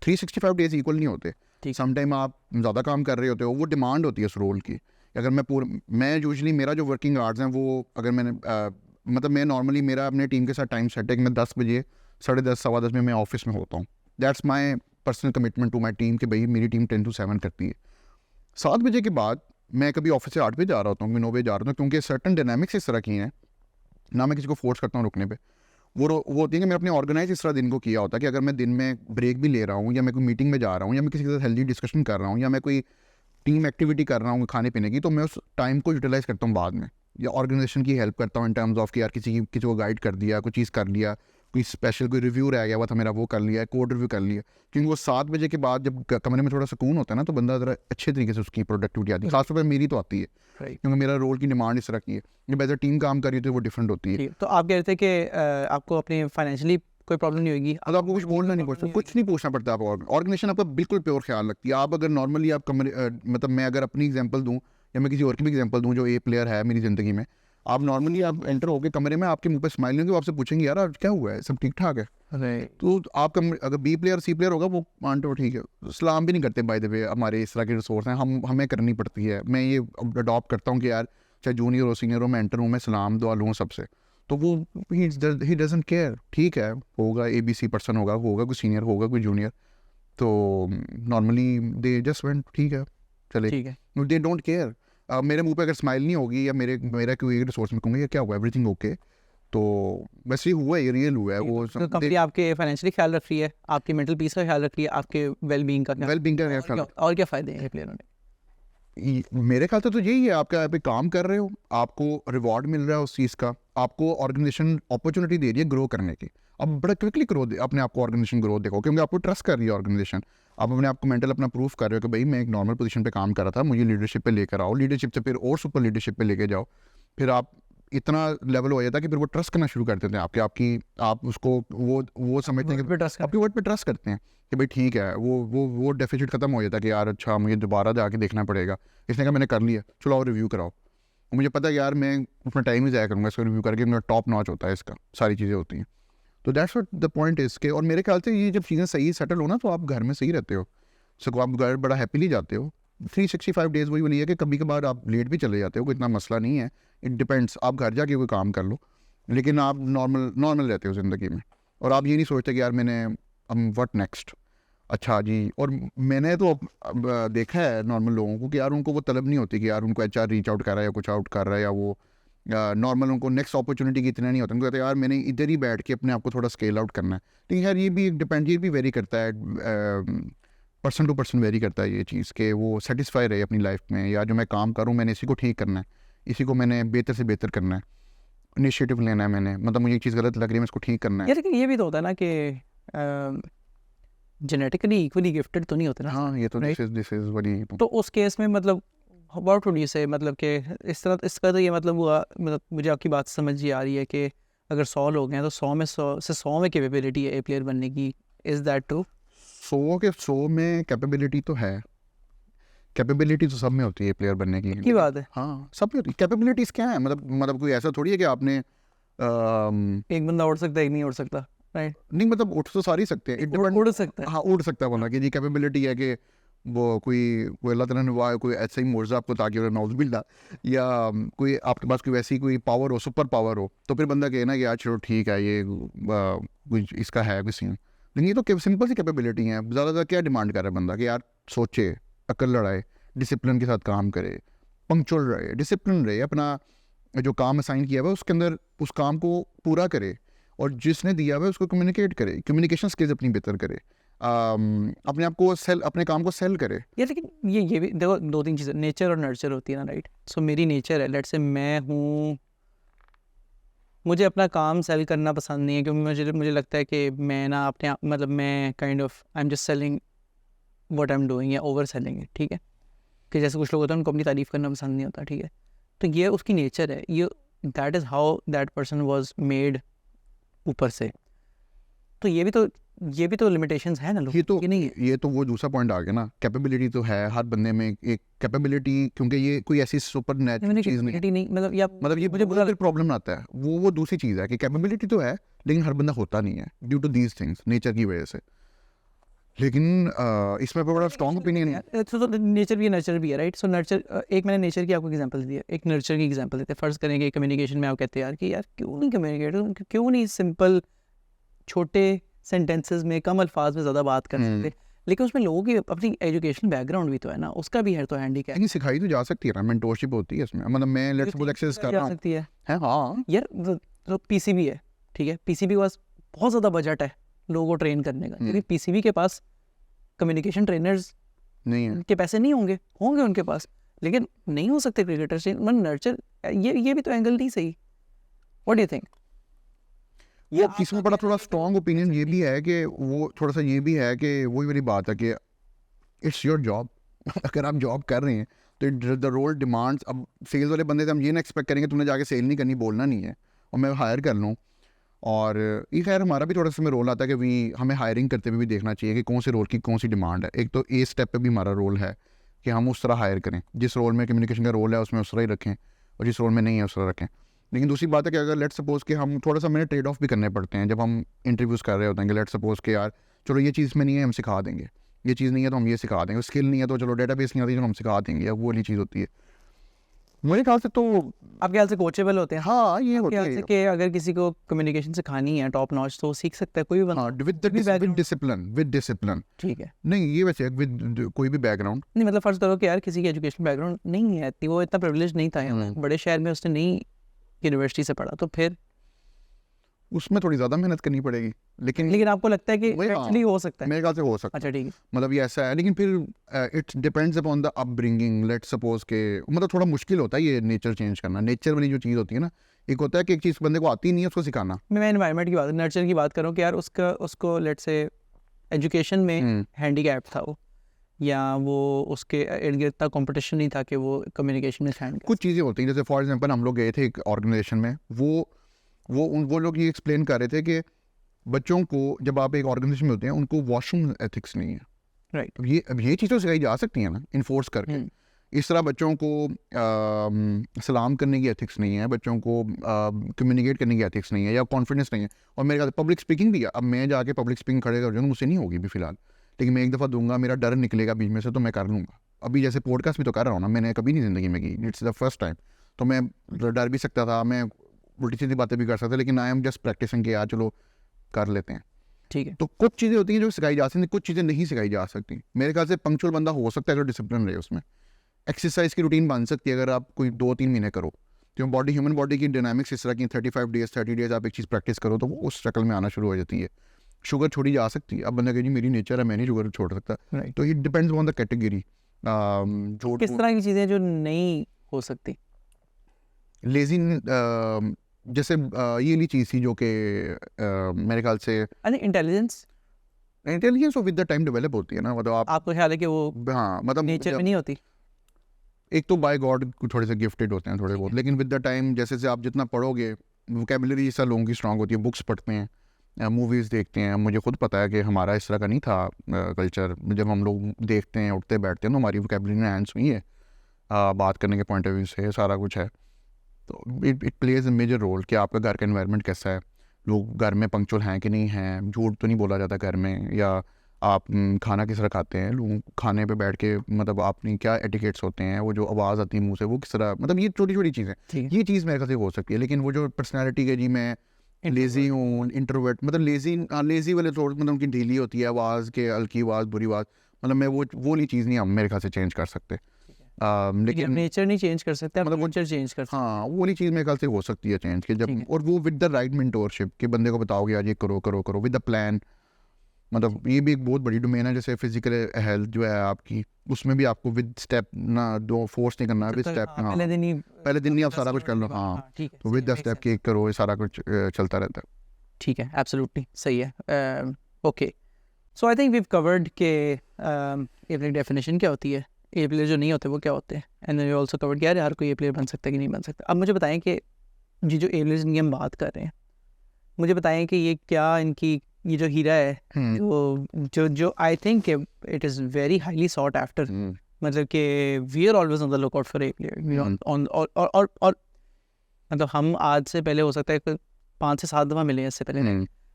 365 डेज इक्वल नहीं होते, समटाइम आप ज़्यादा काम कर रहे होते हो, वो डिमांड होती है उस रोल की। अगर मैं यूजुअली मेरा जो वर्किंग आवर्स हैं वो अगर मैंने मतलब मैं नॉर्मली मेरा अपने टीम के साथ टाइम सेट है कि मैं 10 बजे 10:30 10:15 में मैं ऑफिस में होता हूँ, that's my personal commitment to my team कि भाई मेरी टीम 10 to 7 करती है। 7 बजे के बाद मैं कभी ऑफिस से 8 बजे जा रहा होता हूँ, मैं 9 बजे जा रहा होता हूँ, क्योंकि सर्टन डायनामिक्स इस तरह की हैं, ना मैं किसी को फोर्स करता हूँ रुकने पे, वो होती है कि मैं अपने ऑर्गेनाइज इस तरह दिन को किया होता है कि अगर मैं दिन में ब्रेक भी ले रहा हूँ, या मैं कोई मीटिंग में जा रहा हूँ, या मैं किसी के साथ हेल्दी डिस्कशन कर रहा हूँ, या मैं कोई टीम एक्टिविटी कर रहा हूँ खाने पीने की, तो मैं उस टाइम को यूटिलाइज़ करता हूँ बाद में, या ऑर्गेनाइजेशन की हेल्प करता हूँ इन टर्म्स ऑफ कि यार किसी को गाइड कर दिया, कोई चीज़ कर लिया, कोई स्पेशल कोई रिव्यू रह गया हुआ था मेरा, वो कर लिया, कोड रिव्यू कर लिया। क्योंकि वो 7 बजे के बाद जब कमरे में थोड़ा सुकून होता है ना, तो बंदा ज़रा अच्छे तरीके से उसकी प्रोडक्टिविटी आती है। खासतौर पर मेरी तो आती है, क्योंकि मेरा रोल की डिमांड इस तरह की है। जब एज अ टीम काम कर रही है तो वो डिफरेंट होती है। तो आप कह रहे थे कि आपको अपनी फाइनेंशियली कोई प्रॉब्लम नहीं होगी? अब आपको कुछ बोलना नहीं पड़ता, कुछ नहीं पूछना पड़ता आपको। ऑर्गेनाइजेशन आपका बिल्कुल प्योर ख्याल रखती है। आप अगर नॉर्मली आप मतलब मैं अगर अपनी एग्जांपल दूं या मैं किसी और की भी एग्जांपल दूं जो ए प्लेयर है मेरी ज़िंदगी में, आप नॉर्मली आप एंटर होके कमरे में, आपके मुंह पे स्माइल नहीं होगी, वो आपसे पूछेंगे यार आज क्या हुआ है, सब ठीक ठाक है? तो आप अगर बी प्लेयर सी प्लेयर होगा, वो मानते हो ठीक है, सलाम भी नहीं करते बाय द वे। हमारे इस तरह के रिसोर्स हैं, हमें करनी पड़ती है। मैं ये अडॉप्ट करता हूँ कि यार चाहे जूनियर हो सीनियर हो, मैं एंटर हूँ, मैं सलाम दुआ लूँ सबसे। तो वो ही डजंट केयर, ठीक है, होगा ABC पर्सन होगा कोई सीनियर होगा कोई जूनियर, तो नॉर्मली दे जस्ट वेंट, ठीक है चले, ठीक है। They don't care. मेरे मुंह पे अगर स्माइल नहीं होगी या मेरा कोई रिसोर्स में कहूँगा क्या हुआ, एवरीथिंग ओके, तो बस ये हुआ है, ये रियल हुआ है। वो तो कंपनी आपके फाइनेंशियली ख्याल रख रही है, आपकी मेंटल पीस का ख्याल रख रही है, आपके वेलबींग का वेलबींग का और क्या फ़ायदे हैं प्लेयरों ने? मेरे ख्याल से तो यही है, आपका आप एक काम कर रहे हो, आपको रिवॉर्ड मिल रहा है उस चीज़ का, आपको ऑर्गेनाइजेशन अपॉर्चुनिटी दे रही है ग्रो करने की। अब बड़ा क्विकली ग्रो अपने आप को ऑर्गेनाइजेशन ग्रोथ देखो, क्योंकि आपको ट्रस्ट कर रही है ऑर्गेनाइजेशन। आप अपने आप को मेंटल अपना प्रूफ कर रहे हो कि भाई मैं एक नॉर्मल पोजीशन पे काम कर रहा था, मुझे लीडरशिप पे लेकर आओ, लीडरशिप से फिर और सुपर लीडरशिप पे लेके जाओ, फिर आप इतना लेवल हो जाता है कि फिर वो ट्रस्ट करना शुरू कर देते हैं आप उसको वो समझते हैं कि आपके वर्ड पे ट्रस्ट करते हैं कि भाई ठीक है, वो डेफिसिट खत्म हो जाता है कि यार अच्छा मुझे दोबारा जाके देखना पड़ेगा, इसने कहा मैंने कर लिया, चलो और रिव्यू कराओ। और मुझे पता है यार मैं अपना टाइम ही ज़ाया करूँगा इसको रिव्यू करके, मेरा टॉप नॉच होता है इसका, सारी चीज़ें होती हैं। तो that's what the point is के। और मेरे ख्याल से ये जब चीज़ें सही सेटल हो ना, तो आप घर में सही रहते हो, सो आप घर बड़ा हैप्पीली जाते हो। 365 डेज़ वही वाली है कि कभी कभार आप लेट भी चले जाते हो, कोई इतना मसला नहीं है, इट डिपेंड्स। आप घर जाके कोई काम कर लो, लेकिन आप नॉर्मल रहते हो ज़िंदगी में, और आप ये नहीं सोचते कि यार मैंने व्हाट नेक्स्ट। अच्छा जी, और मैंने तो अब देखा है नॉर्मल लोगों को कि यार उनको वो तलब नहीं होती कि यार उनको HR रीच आउट कर रहा है या कुछ आउट कर रहा है, या वो नॉर्मल उनको नेक्स्ट अपॉर्चुनिटी की इतना नहीं होता। उनको कहते हैं यार मैंने इधर ही बैठ के अपने आप को थोड़ा स्केल आउट करना है। लेकिन यार ये भी डिपेंड, ये भी वेरी करता है, पर्सन टू पर्सन वेरी करता है ये चीज़, कि वो सेटिस्फाई रहे अपनी लाइफ में, या जो मैं काम करूँ मैंने इसी को ठीक करना है, इसी को मैंने बेहतर से बेहतर करना है, इनिशिएटिव लेना है मैंने, मतलब मुझे एक चीज़ गलत लग रही है मैं इसको ठीक करना है। यार लेकिन ये भी तो होता है ना कि जेनेटिकली इक्वली गिफ्टेड तो नहीं होते ना। हाँ, ये तो दिस इज वही। तो उस केस में मतलब व्हाट वुड यू से, मतलब कि इस तरह इसका तो ये मतलब हुआ, मतलब मुझे आपकी बात समझ ये आ रही है कि अगर 100 लोग हैं तो 100 में कैपेबिलिटी है ए प्लेयर बनने की। Is that true? 100 में कैपेबिलिटी तो है, कैपेबिलिटी तो सब में होती है प्लेयर बनने की बात है। हाँ, सब में होती है। कैपेबिलिटीज़ क्या है, मतलब कोई ऐसा थोड़ी है कि आपने एक बंदा उड़ सकता है, एक नहीं उड़ सकता, राइट? नहीं, मतलब उठ तो सारी सकते हैं, उड़ सकता है। हाँ उड़ सकता है बंदा, कि जी कैपेबिलिटी है कि वो कोई अल्लाह ताला ने वाह कोई ऐसा ही मुर्जा आपको ताकि नौज़ुबिल्लाह, या कोई आपके पास कोई वैसी कोई पावर हो, सुपर पावर हो, तो फिर बंदा कहे ना कि यार चलो ठीक है ये कुछ इसका है कोई सीन। लेकिन ये तो सिंपल सी कैपेबिलिटी है। ज़्यादातर क्या डिमांड कर रहा है बंदा कि यार सोचे, अकल लड़ाए, डिसिप्लिन के साथ काम करे, पंक्चुअल रहे, डिसिप्लिन रहे, अपना जो काम असाइन किया हुआ है उसके अंदर उस काम को पूरा करे, और जिसने दिया हुआ है उसको कम्युनिकेट करे, कम्युनिकेशन स्किल्स अपनी बेहतर करे, अपने आप को अपने काम को सेल करे। ये लेकिन ये भी देखो, 2-3 चीज़ें नेचर और नर्चर होती है ना, राइट? सो मेरी नेचर है, लेट्स से मैं हूँ, मुझे अपना काम सेल करना पसंद नहीं है, क्योंकि मुझे लगता है कि मैं ना अपने आप, मतलब मैं kind of I am just selling what I am doing, या ओवर सेलिंग है, ठीक है? कि जैसे कुछ लोग होते हैं उनको अपनी तारीफ़ करना पसंद नहीं होता, ठीक है? तो ये उसकी नेचर है, ये that is how that person was made ऊपर से। तो ये भी तो लिमिटेशंस है ना लोग, ये नहीं है। ये तो वो दूसरा पॉइंट आ गया ना, कैपेबिलिटी तो है हर बंदे में एक कैपेबिलिटी, क्योंकि ये कोई ऐसी सुपर नेचुरल चीज़ नहीं, मतलब ये मुझे बुरा प्रॉब्लम आता है, वो दूसरी चीज़ है कि कैपेबिलिटी तो है लेकिन हर बंदा होता नहीं है due to these things, nature की वजह से। लेकिन इसमें बड़ा स्ट्रॉन्ग ओपिनियन है। तो नेचर भी है, नर्चर भी है, राइट? सो नर्चर, एक मैंने नेचर की आपको एग्जांपल दी है, एक नर्चर की एग्जांपल देते हैं। फ़र्ज़ करेंगे कम्युनिकेशन में आप कहते हैं यार कि यार क्यों नहीं कम्युनिकेट, क्यों नहीं सिंपल छोटे सेंटेंसेस में कम अल्फाज में ज़्यादा बात कर सकते, लेकिन उसमें लोगों की अपनी एजुकेशनल बैकग्राउंड भी तो है ना, उसका भी है तो हैंडीकैप। लेकिन सिखाई तो जा सकती है ना, मेंटोरशिप होती है इसमें, मतलब मैं लेट्स सपोज एक्सेस कर रहा हूँ सकती है हाँ यार। तो PCB है, ठीक है? PCB के पास बहुत ज़्यादा बजट है लोगों को ट्रेन करने का, लेकिन PCB के पास कम्युनिकेशन ट्रेनर्स नहीं है, के पैसे नहीं होंगे उनके पास, लेकिन नहीं हो सकते क्रिकेटर से मतलब नर्चर, ये भी तो एंगल नहीं सही। What do you think? वो इसमें बड़ा थोड़ा स्ट्रॉन्ग ओपिनियन ये भी है कि वो थोड़ा सा ये भी है कि वही वाली बात है कि इट्स योर जॉब अगर आप जॉब कर रहे हैं तो द रोल डिमांड्स। अब सेल्स वाले बंदे से हम ये ना एक्सपेक्ट करेंगे तुमने जाके सेल नहीं करनी, बोलना नहीं है और मैं हायर कर लूँ। और ये खैर हमारा भी थोड़ा सा में रोल आता है कि वी हमें हायरिंग करते हुए भी देखना चाहिए कि कौन से रोल की कौन सी डिमांड है। एक तो ए स्टेप पे भी हमारा रोल है कि हम उस तरह हायर करें, जिस रोल में कम्युनिकेशन का रोल है उसमें उस तरह ही रखें और जिस रोल में नहीं है उस तरह रखें। लेकिन दूसरी बात है कि अगर लेट सपोज कि हम थोड़ा सा मैंने ट्रेड ऑफ भी करने पड़ते हैं जब हम इंटरव्यूज़ कर रहे होते हैं कि लेट सपोज कि यार चलो ये चीज़ में नहीं है हम सिखा देंगे, ये चीज़ नहीं है तो हम ये सिखा देंगे, स्किल नहीं है तो चलो डेटाबेस नहीं आती तो हम सिखा देंगे, अब वो वाली चीज़ होती है मेरे ख्याल से। तो आपके ख्याल से कोचेबल होते हैं? हाँ ये आपके होती ख्याल से है। कि अगर किसी को कम्युनिकेशन सिखानी है टॉप नॉच तो वो सीख सकता है कोई भी बंदा? हाँ विद डिसिप्लिन। ठीक है। नहीं ये वैसे विद कोई भी बैकग्राउंड। नहीं मतलब फर्ज करो कि यार किसी की एजुकेशन बैकग्राउंड नहीं है, वो इतना प्रिविलेज नहीं था यहाँ बड़े शहर में, उसने नहीं यूनिवर्सिटी से पढ़ा, तो फिर उसमें थोड़ी ज़्यादा मेहनत करनी पड़ेगी। लेकिन आपको लगता है कि वही, हाँ, एक्चुअली हो सकता है? मेरे ख्याल से हो सकता है। अच्छा ठीक है। मतलब ये ऐसा है, लेकिन फिर it's depends upon the upbringing. Let suppose के मतलब थोड़ा मुश्किल होता है ये नेचर चेंज करना। नेचर वाली जो चीज़ होती है ना, एक होता है कि एक चीज़ बंदे को आती नहीं है उसको सिखाना। मैं एनवायरनमेंट की बात, नर्चर की बात करूँ कि यार उसको लेट से एजुकेशन में हैंडीकैप था वो, या वो उसके इर्द गिर्द इतना कॉम्पिटिशन नहीं था कि वो कम्युनिकेशन में स्टैंड कर कुछ चीज़ें होती हैं, जैसे फॉर एग्जांपल हम लोग गए थे एक ऑर्गेनाइजेशन में, वो लोग ये एक्सप्लेन कर रहे थे कि बच्चों को जब आप एक ऑर्गेनाइजेशन में होते हैं उनको वॉशरूम एथिक्स नहीं है। राइट। अब ये चीज़ तो सिखाई जा सकती है ना इन्फोर्स करके। इस तरह बच्चों को सलाम करने की एथिक्स नहीं है, बच्चों को कम्युनिकेट करने की एथिक्स नहीं है या कॉन्फिडेंस नहीं है। और मेरे ख्याल पब्लिक स्पीकिंग भी है। अब मैं जाके पब्लिक स्पीकिंग खड़े कर जाऊँ मुझसे नहीं होगी भी फिलहाल, लेकिन मैं एक दफ़ा दूंगा, मेरा डर निकलेगा बीच में से तो मैं कर लूँगा। अभी जैसे पॉडकास्ट भी तो कर रहा हूँ ना, मैंने कभी नहीं ज़िंदगी में की, इट्स द फर्स्ट टाइम। तो मैं डर भी सकता था, मैं उल्टी सीधी बातें भी कर सकता, लेकिन आई एम जस्ट प्रैक्टिसिंग कि यार चलो कर लेते हैं। ठीक है। तो कुछ चीज़ें होती हैं जो सिखाई जा सकती, कुछ चीज़ें नहीं सिखाई जा सकती। मेरे ख्याल से पंक्चुअल बंदा हो सकता है अगर डिसिप्लिन रहे उसमें। एक्सरसाइज की रूटीन बन सकती है अगर आप कोई 2-3 महीने करो, तो ह्यूमन बॉडी की डायनामिक्स इस तरह की 35 डेज 30 डेज आप एक चीज़ प्रैक्टिस करो तो वो उस शक्ल में आना शुरू हो जाती है। शुगर छोड़ी जा सकती है। अब बंदा कहे जी मेरी नेचर है मैं नहीं शुगर छोड़ सकता, राइट। तो it depends on the category. जो किस तरह की चीज़ें जो नहीं हो सकती? लेजी, जैसे ये वाली चीज़ थी जो कि मेरे ख्याल से अरे intelligence intelligence with the time develop होती है ना। मतलब आपको ख्याल है कि वो हाँ मतलब नेचर में नहीं होती? एक तो बाय गॉड थोड़े से गिफ्टेड होते हैं थोड़े बहुत, लेकिन विद द टाइम जैसे से आप जितना पढ़ोगे, वोकेबलरी जैसा लोगों की स्ट्रांग होती है, बुक्स पढ़ते हैं, मूवीज़ देखते हैं। मुझे खुद पता है कि हमारा इस तरह का नहीं था कल्चर। जब हम लोग देखते हैं उठते बैठते हैं तो हमारी वोकेबलरी एनहांस हुई है, बात करने के पॉइंट ऑफ व्यू से सारा कुछ है। तो it plays a major role कि आपका घर का एनवायरनमेंट कैसा है, लोग घर में पंक्चुअल हैं कि नहीं हैं, झूठ तो नहीं बोला जाता घर में, या आप खाना किस तरह खाते हैं, लोग खाने पे बैठ के मतलब आपने क्या एटिकेट्स होते हैं, वो जो आवाज़ आती है मुंह से वो किस तरह, मतलब ये छोटी छोटी चीज़ें, ये चीज़ मेरे ख्याल से हो सकती है। लेकिन वो जो पर्सनैलिटी के जी मैं लेज़ी हूँ, इंट्रोवर्ट, मतलब लेज़ी वाले थोड़ी मतलब उनकी ढीली होती है आवाज़ के, हल्की आवाज़ बुरी आवाज़, मतलब मैं वो वाली चीज़ नहीं हम मेरे ख्याल से चेंज कर सकते। लेकिन नेचर नहीं चेंज कर सकते, मतलब नेचर चेंज कर सकते। हाँ वो वाली चीज़ मेरे ख्याल से हो सकती है चेंज कि जब, और वो विद द राइट मेंटोरशिप कि बंदे को बताओगे आज ये करो करो करो विद द प्लान। मतलब ये भी एक बहुत बड़ी डोमेन है, जैसे फिजिकल हेल्थ जो है आपकी, उसमें भी आपको विद स्टेप ना, दो फोर्स नहीं करना, विद स्टेप। हाँ पहले दिन ही आप सारा कुछ कर लो। हाँ तो विद द स्टेप केक करो, ये सारा कुछ चलता रहता है। ठीक है, एब्सोल्युटली सही है। Okay, so I think we have covered के ए प्लेयर डेफिनेशन क्या होती है, ए प्लेयर जो नहीं होते वो क्या होते हैं, एंड वी आल्सो कवर्ड कि यार हर कोई ए प्लेयर बन सकता है कि नहीं बन सकता। अब मुझे बताएं कि ये जो ए प्लेयर्स की हम बात कर रहे हैं, मुझे बताएं कि ये क्या इनकी ये जो हीरा है जो I think it is very highly sought after, मतलब कि we are always on the look out for a player on, और मतलब हम आज से पहले हो सकता है 5 से 7 दफ़ा मिले हैं इससे पहले,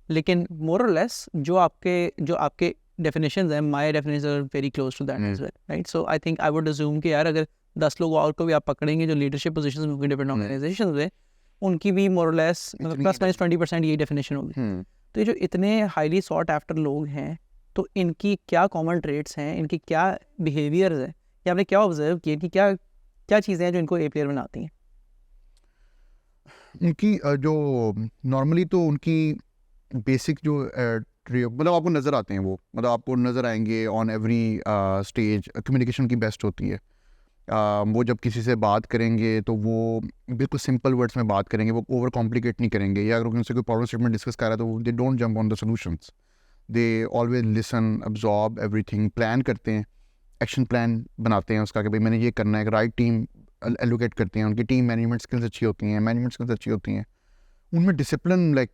लेकिन मोर और लेस जो आपके डेफिनेशंस हैं, my definitions are very close to that as well, right? So I think I would assume कि यार अगर 10 लोग और को भी आप पकड़ेंगे जो लीडरशिप पोजीशंस में डिफरेंट ऑर्गेनाइजेशंस में, उनकी भी मोर और लेस मतलब +-20% यही डेफिनेशन होगी। तो ये जो इतने हाईली सॉट आफ्टर लोग हैं, तो इनकी क्या कॉमन ट्रेट्स हैं, इनकी क्या बिहेवियर्स है, या आपने क्या ऑब्जर्व किया कि क्या चीज़ें हैं जो इनको ए प्लेयर बनाती हैं? उनकी जो नॉर्मली तो उनकी बेसिक जो मतलब आपको नज़र आते हैं वो, मतलब आपको नज़र आएंगे ऑन एवरी स्टेज, कम्युनिकेशन की बेस्ट होती है। वो जब किसी से बात करेंगे तो वो बिल्कुल सिंपल वर्ड्स में बात करेंगे, वो ओवर कॉम्प्लिकेट नहीं करेंगे, या अगर उनसे कोई प्रॉब्लम स्टेटमेंट डिस्कस कर रहा है तो they don't jump on the solutions, they always listen, absorb everything, plan करते हैं, एक्शन प्लान बनाते हैं उसका कि भाई मैंने ये करना है, राइट टीम एलोकेट करते हैं, उनकी टीम मैनेजमेंट स्किल्स अच्छी होती हैं, मैनेजमेंट स्किल्स अच्छी होती हैं, उनमें डिसिप्लिन लाइक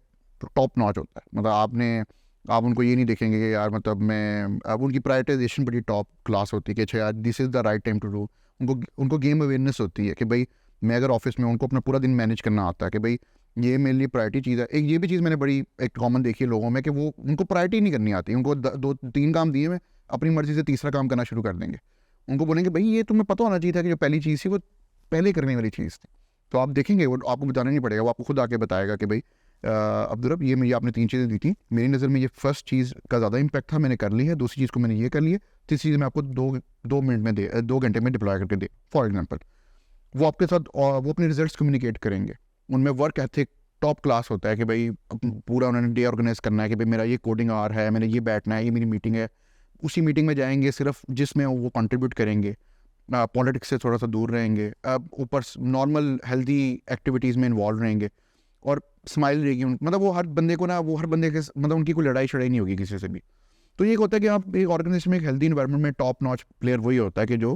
टॉप नॉच होता है। मतलब आप उनको ये नहीं देखेंगे कि यार मतलब मैं, अब उनकी प्रायोरिटाइजेशन बड़ी टॉप क्लास होती है कि अच्छा यार this is the right time to do. उनको गेम अवेयरनेस होती है कि भाई मैं अगर ऑफिस में, उनको अपना पूरा दिन मैनेज करना आता है कि भाई ये मेरे लिए प्रायोरिटी चीज़ है। एक ये भी चीज़ मैंने बड़ी एक कॉमन देखी है लोगों में कि वो उनको प्रायोरिटी नहीं करनी आती, उनको 2-3 काम दिए हुए, अपनी मर्जी से तीसरा काम करना शुरू कर देंगे। उनको बोलेंगे भाई ये तुम्हें पता होना चाहिए था कि जो पहली चीज़ थी वो पहले करने वाली चीज़ थी। तो आप देखेंगे वो आपको बताना नहीं पड़ेगा, वो आपको खुद आके बताएगा कि भाई अब्दुल ये मुझे आपने 3 चीज़ें दी थी, मेरी नज़र में ये फर्स्ट चीज़ का ज़्यादा इम्पैक्ट था, मैंने कर ली है, दूसरी चीज़ को मैंने ये कर ली है, तीसरी चीज़ मैं आपको 2 मिनट में 2 घंटे में डिप्लॉय करके दे। फॉर एग्जांपल वो आपके साथ वो अपने रिजल्ट्स कम्युनिकेट करेंगे, उनमें वर्क एथिक टॉप क्लास होता है कि भाई पूरा उन्होंने डे ऑर्गेनाइज करना है कि भाई मेरा ये कोडिंग आवर है, मैंने ये बैठना है, ये मेरी मीटिंग है, उसी मीटिंग में जाएंगे सिर्फ जिसमें वो कंट्रीब्यूट करेंगे, पॉलिटिक्स से थोड़ा सा दूर रहेंगे, ऊपर नॉर्मल हेल्दी एक्टिविटीज़ में इन्वॉल्व रहेंगे और स्माइल रहेगी। मतलब वो हर बंदे को ना, वो हर बंदे के मतलब उनकी कोई लड़ाई शड़ाई नहीं होगी किसी से भी। तो ये होता है कि आप एक ऑर्गेनाइजेशन में एक हेल्दी इन्वायरमेंट में टॉप नॉच प्लेयर वही होता है कि जो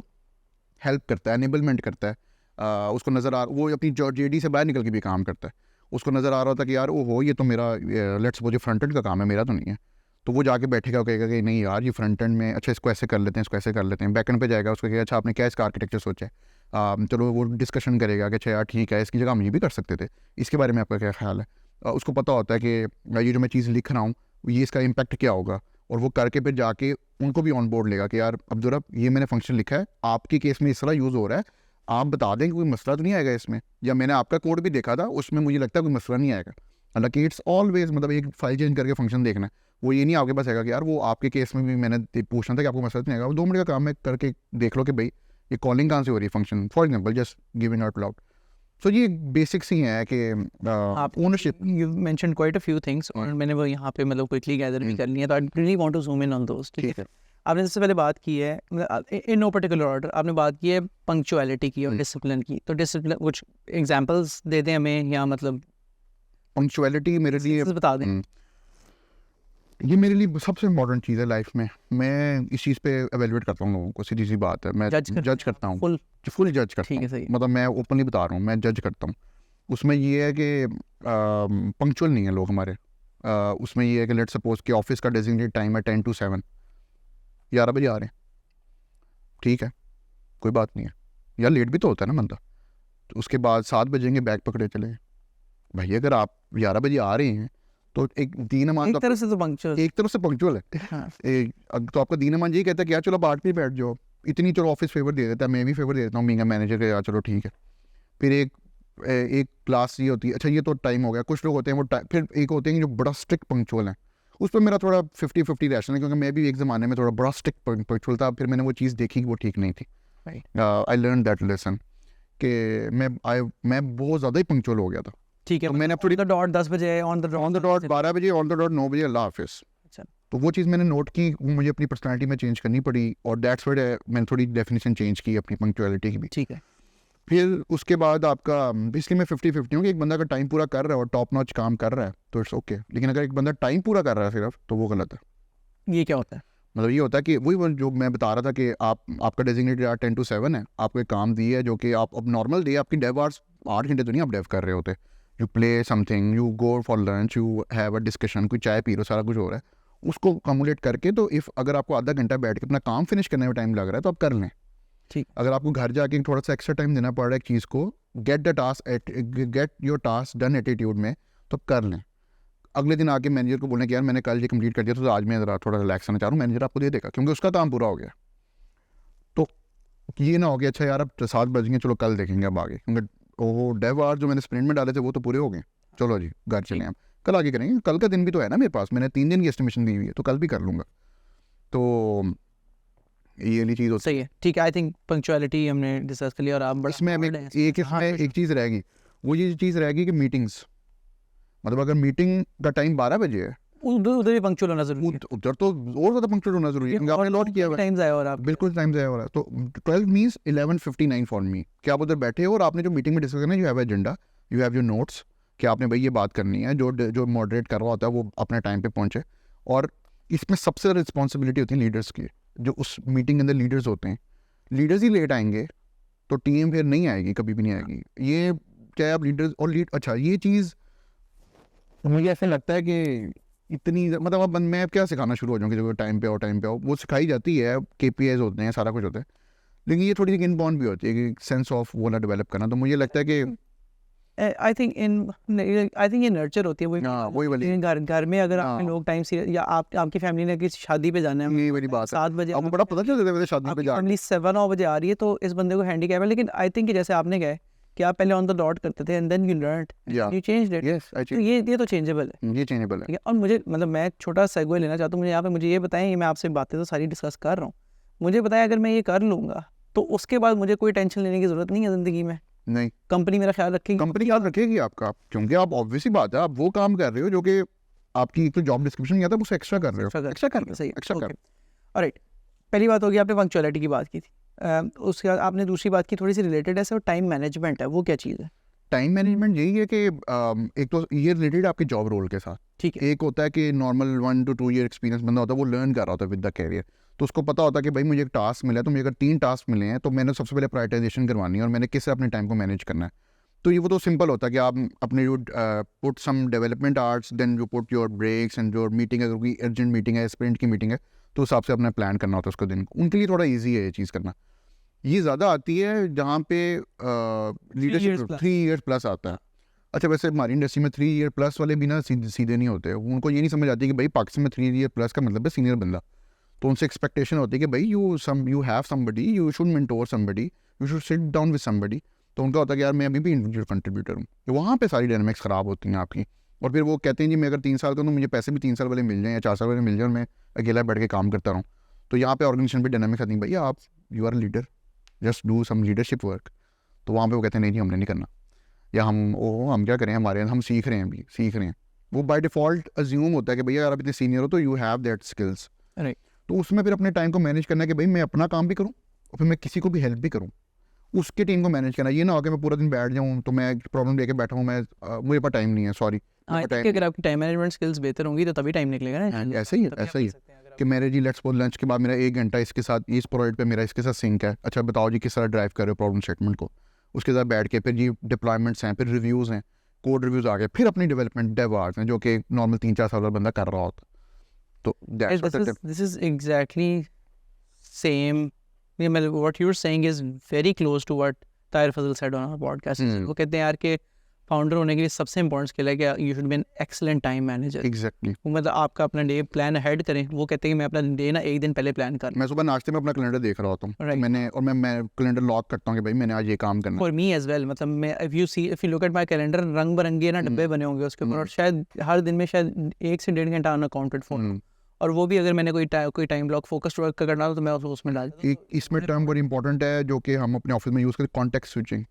हेल्प करता है, एनेबलमेंट करता है। उसको नज़र आ, वो अपनी जेडी से बाहर निकल के भी काम करता है, उसको नज़र आ रहा होता है कि यार ओहो ये तो मेरा लेट्स सपोज फ्रंट एंड का काम है, मेरा तो नहीं है। तो वो जाके बैठेगा, कहेगा कि नहीं यार ये फ्रंट एंड में अच्छा इसको ऐसे कर लेते हैं, इसको ऐसे कर लेते हैं। बैक एंड पे जाएगा, उसको कहेगा अच्छा आपने क्या इसका आर्किटेक्चर सोचा है, चलो वो डिस्कशन करेगा कि अच्छा यार ठीक है इसकी जगह हम ये भी कर सकते थे, इसके बारे में आपका क्या ख्याल है। उसको पता होता है कि ये जो मैं चीज़ लिख रहा हूँ ये इसका इम्पैक्ट क्या होगा, और वो करके फिर जाके उनको भी ऑन बोर्ड लेगा कि यार अब्दुल ये मैंने फंक्शन लिखा है, आपके केस में इस तरह यूज़ हो रहा है, आप बता दें कि कोई मसला तो नहीं आएगा इसमें, या मैंने आपका कोड भी देखा था उसमें मुझे लगता है कोई मसला नहीं आएगा। हालांकि इट्स ऑलवेज मतलब एक फाइल चेंज करके फंक्शन देखना है, वो ये नहीं आपके पास आएगा कि यार वो आपके केस में भी मैंने पूछना था कि आपको मसला नहीं आएगा, वो 2 मिनट का काम है, करके देख लो कि भाई ये कॉलिंग कहाँ से हो रही है function, for example just giving out loud. So ये बेसिक्स ही है कि आप ownership. You mentioned quite a few things और मैंने वो यहाँ पे मतलब क्विकली गैदर भी कर लिया, तो I really want to zoom in on those. ठीक है, आपने सबसे पहले बात की है इन नो पर्टिकुलर ऑर्डर, आपने बात की है पंक्चुअलिटी की और डिसिप्लिन की। तो डिसिप्लिन कुछ एग्जांपल्स दे दें हमें, या मतलब पंक्चुअलिटी मेरे लिए बता दें। ये मेरे लिए सबसे इम्पोर्टेंट चीज़ है लाइफ में। मैं इस चीज़ पे एवेलुएट करता हूँ लोगों को, सीधी सी बात है, मैं जज करता हूँ, फुल जज करता हूँ। मतलब मैं ओपनली बता रहा हूँ, मैं जज करता हूँ। उसमें ये है कि पंक्चुअल नहीं है लोग हमारे। उसमें ये है कि लेट सपोज कि ऑफिस का डेजिग्नेटेड टाइम है 10 to 7, 11 बजे आ रहे हैं, ठीक है कोई बात नहीं है, या लेट भी तो होता है ना बंदा, तो उसके बाद 7 बजेंगे बैग पकड़े चले भाई। अगर आप 11 बजे आ रहे हैं तो एक दीन ईमान एक तरफ से तो पंक्चुअल, एक तरफ से पंक्चुअल है। हाँ। तो आपका दीन ईमान यही कहता है कि यार चलो बाट पे बैठ जाओ, इतनी चलो ऑफिस फेवर दे देता है, मैं भी फेवर दे देता हूँ बीइंग मैनेजर के, यार चलो ठीक है। फिर एक क्लास ये होती है, अच्छा ये तो टाइम हो गया। कुछ लोग होते हैं वो फिर एक होते हैं जो बड़ा स्ट्रिक्ट पंक्चुअल हैं, उस पर मेरा थोड़ा 50-50 रैशन है, क्योंकि मैं भी एक ज़माने में थोड़ा बड़ा स्ट्रिक्ट पंक्चुअल था। फिर मैंने वो चीज़ देखी कि वो ठीक नहीं थी। आई लर्न दैट लेसन कि मैं बहुत ज़्यादा ही पंक्चुअल हो गया था। ठीक है, तो मैंने ऑन द डॉट 10 बजे, ऑन द डॉट 12 बजे, ऑन द डॉट 9 बजे अल्लाह हाफिज़। तो वो चीज़ मैंने नोट की, वो मुझे अपनी पर्सनालिटी में चेंज करनी पड़ी, और दैट्स व्हाई मैंने थोड़ी डेफिनेशन चेंज की अपनी पंक्चुअलिटी की भी। ठीक है, फिर उसके बाद आपका इसलिए मैं 50-50 हूँ कि एक बंदा अगर टाइम पूरा कर रहा है और टॉप नॉच काम कर रहा है तो इट्स ओके, लेकिन अगर एक बंदा टाइम पूरा कर रहा है सिर्फ, तो वो गलत है। ये क्या होता है? मतलब ये होता है कि वही जो मैं बता रहा था कि आपका डेजिग्नेटेड 10 to 7 है, आपको एक काम दी है जो कि आप अब नॉर्मल डे आपकी डेव आवर्स 8 घंटे तो नहीं आप डेव कर रहे होते। You play something, you go for lunch, you have a discussion, कोई चाय पी रहे हो, सारा कुछ हो रहा है, उसको कम्युलेट करके। तो इफ अगर आपको आधा घंटा बैठ के अपना काम फिनिश करने में टाइम लग रहा है तो आप कर लें। ठीक, अगर आपको घर जाके थोड़ा सा एक्स्ट्रा टाइम देना पड़ रहा है एक चीज़ को, get your task done attitude में, तो कर लें। अगले दिन आके मैनेजर को बोलने कि यार मैंने कल ये कंप्लीट कर दिया, तो आज मैं ज़रा थोड़ा रिलैक्स करना चाह रहा हूँ, मैनेजर आपको दे देगा क्योंकि उसका काम पूरा हो गया। तो ये ना हो गया अच्छा यार अब 7 बज गए, चलो कल देखेंगे अब आगे, क्योंकि वो डेव आवर जो मैंने स्प्रिंट में डाले थे वो तो पूरे हो गए, चलो जी घर चले हम कल आगे करेंगे। कल का दिन भी तो है ना मेरे पास, मैंने 3 दिन की एस्टिमेशन दी हुई है, तो कल भी कर लूँगा। तो ये वाली चीज़ होती सही है। ठीक है, आई थिंक पंक्चुअलिटी हमने डिस्कस कर लिया। और आप इसमें एक चीज़ रहेगी, वो ये चीज़ रहेगी कि मीटिंग्स, मतलब अगर मीटिंग का टाइम 12 बजे है उधर भी पंक्चुअल होना जरूरी है। उधर तो और ज़्यादा पंक्चुअल होना ज़रूरी है क्योंकि आपने लॉट किया हुआ है। टाइम्स आया और आप बिल्कुल टाइम ज़ाया हो रहा है। तो 12 मीन्स 11:59 फॉर मी कि आप उधर बैठे हो और आपने जो मीटिंग में डिस्कस करना है, you have agenda, you have your notes कि आपने भाई ये बात करनी है। जो मॉडरेट कर रहा होता है वो अपने टाइम पे पहुंचे। और इसमें सबसे ज़्यादा रिस्पॉन्सिबिलिटी होती है लीडर्स की। जो उस मीटिंग के अंदर लीडर्स होते हैं, लीडर्स ही लेट आएंगे तो टीम फिर नहीं आएगी, कभी भी नहीं आएगी। ये चाहे आप लीडर्स और अच्छा ये चीज़ मुझे ऐसे लगता है कि इतनी मतलब अब मैं क्या सिखाना शुरू हो जाऊँ कि जो टाइम पे आओ वो सिखाई जाती है, KPIs होते हैं, सारा कुछ होता है, लेकिन ये थोड़ी सी इनबाउंड भी होती है कि सेंस ऑफ वो ना डेवलप करना। तो मुझे लगता है कि आई थिंक ये नर्चर होती है वो वही वाली घर में अगर आपके लोग टाइम से या आपकी फैमिली ने किसी शादी पे जाना है, यही वाली बात है। 7 बजे आपको बड़ा पता चल जाता है शादी पे फैमिली 7-9 बजे आ रही है तो इस बंदे को हैंडीकैप है। लेकिन आई थिंक जैसे आपने कहा कि आप पहले ऑन द डॉट करते थे and then you learned, you changed it. Yes तो ये तो चेंजेबल है, ये चेंजेबल है। ठीक है। और मुझे मतलब मैं एक छोटा सेगवे लेना चाहता हूँ, मुझे यहाँ पे मुझे ये बताएं, ये मैं आपसे बातें तो सारी डिस्कस कर रहा हूँ, मुझे बताएं अगर मैं ये कर लूँगा तो उसके बाद मुझे कोई टेंशन लेने की ज़रूरत नहीं है ज़िंदगी में। नहीं, कंपनी मेरा ख्याल रखेगी, कंपनी याद रखेगी आपका, क्योंकि आप ऑब्वियसली बात है आप वो काम कर रहे हो जो कि आपकी एक तो जॉब डिस्क्रिप्शन में आता है, उससे एक्स्ट्रा कर रहे हो, एक्स्ट्रा कर सही, एक्स्ट्रा कर। ऑलराइट। पहली बात होगी आपने पंक्चुअलिटी की बात की थी, उसके बाद आपने दूसरी बात की थोड़ी सी रिलेटेड है, और टाइम मैनेजमेंट है, वो क्या चीज़ है? टाइम मैनेजमेंट यही है कि एक तो ये रिलेटेड आपके जॉब रोल के साथ, ठीक है। एक होता है कि नॉर्मल 1 to 2 ईयर एक्सपीरियंस बंदा होता है, वो लर्न कर रहा होता है विद द कैरियर, तो उसको पता होता है कि भाई मुझे एक टास्क मिला है, तो मुझे अगर 3 टास्क मिले हैं तो मैंने सबसे पहले प्रायोरिटाइजेशन करवानी है और मैंने किससे अपने टाइम को मैनेज करना है। तो ये वो तो सिंपल होता है कि आप अपने जो put some development arts, then you put your breaks and your meeting, अगर कोई अर्जेंट मीटिंग है, स्प्रिंट की मीटिंग है, तो उस हिसाब से अपना प्लान करना होता है उसको दिन को। उनके लिए थोड़ा ईजी है ये चीज़ करना। ये ज़्यादा आती है जहाँ पे लीडरशिप 3 ईयर्स प्लस आता है। अच्छा वैसे हमारी इंडस्ट्री में 3 ईयर प्लस वाले भी ना सीधे नहीं होते, उनको ये नहीं समझ आती कि भाई पाकिस्तान में 3 ईयर प्लस का मतलब है सीनियर बंदा। तो उनसे एक्सपेक्टेशन होती है कि भाई you have somebody, you should mentor somebody, you should sit down with somebody. तो उनका होता है कि यार मैं अभी भी इंडिविजुअल कंट्रीब्यूटर हूँ। तो वहाँ पे सारी डायनामिक्स ख़राब होती हैं आपकी। और फिर वो कहते हैं जी मैं अगर 3 साल का तो मुझे पैसे भी 3 साल वाले मिल जाएँ या 4 साल वाले मिल जाए और मैं अकेला बैठ के काम करता रहूँ। तो यहाँ पे ऑर्गेनाइजेशन पे डायनामिक्स आती है, भैया आप you are leader, just do some leadership work. तो वहाँ पे वो कहते हैं नहीं जी हमने नहीं करना, या हम क्या करें, हमारे हम सीख रहे हैं। वो बाय डिफ़ॉल्ट अज्यूम होता है कि भैया यार आप इतने सीनियर हो तो you have that skills. Right. तो उसमें फिर अपने टाइम को मैनेज करना है कि भाई मैं अपना काम भी करूँ और फिर मैं किसी को भी हेल्प भी करूँ, उसके टीम को मैनेज करना। ये ना हो कि मैं पूरा दिन बैठ जाऊँ तो मैं प्रॉब्लम लेके बैठा हूँ, मुझे पास टाइम नहीं है, सॉरी। अगर आपकी टाइम मैनेजमेंट स्किल्स बेहतर होंगी तो तभी टाइम निकलेगा ना। ऐसा ही है कि मेरे जी लेट्स सपोज लंच के बाद मेरा 1 घंटा इसके साथ, इस प्रोजेक्ट पे मेरा इसके साथ सिंक है। अच्छा बताओ जी किस तरह ड्राइव कर रहे हो प्रॉब्लम स्टेटमेंट को, उसके साथ बैठ के फिर जी डिप्लॉयमेंट्स हैं, फिर रिव्यूज़ हैं, कोड रिव्यूज़ आ गए, फिर अपनी डेवलपमेंट डेव आर्ट्स हैं जो कि नॉर्मल 3-4 साल वाला बंदा कर रहा होता। तो this is exactly same, what you're saying is very close to what Tahir Fazal said on our podcast. वो कहते हैं यार कि फाउंडर होने के लिए सबसे इंपॉर्टेंट स्किल है कि you should be an excellent time manager. Exactly. मतलब आपका अपना डे प्लान हेड करें। वो कहते हैं कि मैं अपना डे ना एक दिन पहले प्लान कर। मैं सुबह नाश्ते में अपना कैलेंडर देख रहा होता हूँ, Right. मैं कैलेंडर लॉक करता हूँ कि भाई मैंने आज ये काम करना है। फॉर मी एज वेल, मतलब मैं if you look at my calendar, रंग बिरंगे ना डब्बे बने होंगे उसके ऊपर, और शायद हर दिन में शायद 1 से 1.5 घंटा अनअकाउंटेड फोन, और वो भी अगर मैंने कोई टाइम ब्लॉक फोकस्ड वर्क करना हो तो मैं उसमें डाल। एक इसमें टर्म बड़ी इंपॉर्टेंट है जो कि हम अपने ऑफिस में यूज़ करते हैं, कॉन्टेक्स्ट स्विचिंग।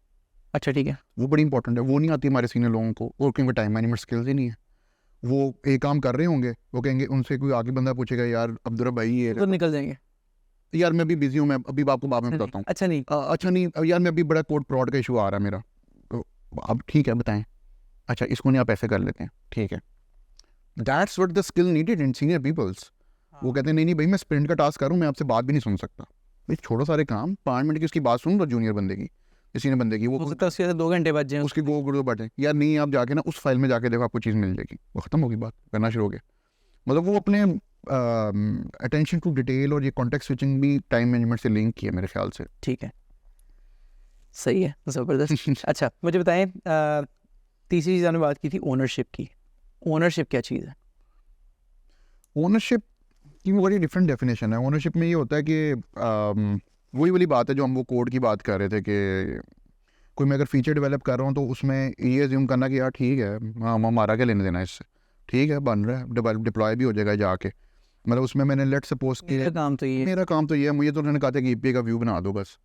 अच्छा ठीक है। वो बड़ी इंपॉर्टेंट है, वो नहीं आती हमारे सीनियर लोगों को, और क्योंकि टाइम मैनेजमेंट स्किल्स ही नहीं है। वो एक काम कर रहे होंगे, वो कहेंगे, उनसे कोई आगे बंदा पूछेगा यार अब्दुल भाई ये तो निकल जाएंगे, यार मैं अभी बिजी हूँ, मैं अभी आपको बाद में बताता हूँ। अच्छा नहीं यार मैं अभी बड़ा कोड प्रॉड का इशू आ रहा है मेरा, तो अब ठीक है बताएं, अच्छा इसको नहीं आप ऐसे कर लेते हैं, ठीक है। That's what the skill needed in senior peoples. वो कहते हैं नहीं भाई मैं स्प्रिंट का टास्क करूँ, मैं आपसे बात भी नहीं सुन सकता। भाई छोड़ो सारे काम, 5 मिनट की उसकी बात सुन लो जूनियर बंदे की, सीनियर बंदे की, वो हो सकता है उसके 2 घंटे बच जाए उसकी गो बैठे, यार नहीं आप जाके ना उस फाइल में जाके देखो आपको चीज़ मिल जाएगी, वो ख़त्म होगी, बात करना शुरू हो गया। मतलब वो अपने अटेंशन टू डिटेल और ये कॉन्टेक्स्ट स्विचिंग भी टाइम मैनेजमेंट से लिंक किया मेरे ख्याल से। ठीक है, सही है, ज़बरदस्त। अच्छा मुझे बताएं, तीसरी चीज़ आपने बात की थी ओनरशिप की। ओनरशिप क्या चीज़ है? ओनरशिप की बड़ी डिफरेंट डेफिनेशन है। ओनरशिप में ये होता है कि वही वाली बात है जो हम वो कोड की बात कर रहे थे कि कोई मैं अगर फीचर डेवलप कर रहा हूँ तो उसमें ये अज्यूम करना कि यार ठीक है हमारा क्या लेने देना इससे, ठीक है बन रहा है, डिप्लॉय भी हो जाएगा जाके। मतलब उसमें मैंने लेट सपोज कि मेरा काम तो ये है, मुझे तो उन्होंने कहा था कि API का व्यू बना दो बस,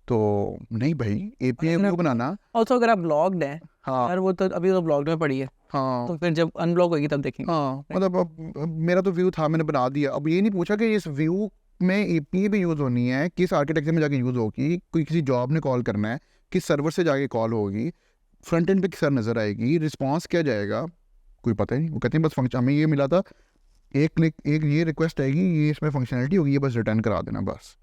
तो नहीं भाई API व्यू बनाना। ऑल्सो अगर आप लॉग्ड हैं, हाँ यार वो तो अभी तो ब्लॉग में पड़ी है, हाँ तो फिर जब अनब्लॉक होगी तब देखेंगे। हाँ, मतलब अब मेरा तो व्यू था, मैंने बना दिया। अब ये नहीं पूछा कि इस व्यू में एपीआई भी यूज़ होनी है, किस आर्किटेक्चर में जाके यूज़ होगी, कोई किसी जॉब ने कॉल करना है, किस सर्वर से जाके कॉल होगी, फ्रंट एंड पे किस नज़र आएगी, रिस्पॉन्स क्या जाएगा, कोई पता ही नहीं। वो कहते हैं बस फंक्शन, हमें ये मिला था एक क्लिक, एक ये रिक्वेस्ट आएगी, ये इसमें फंक्शनलिटी होगी, ये बस रिटर्न करा देना बस,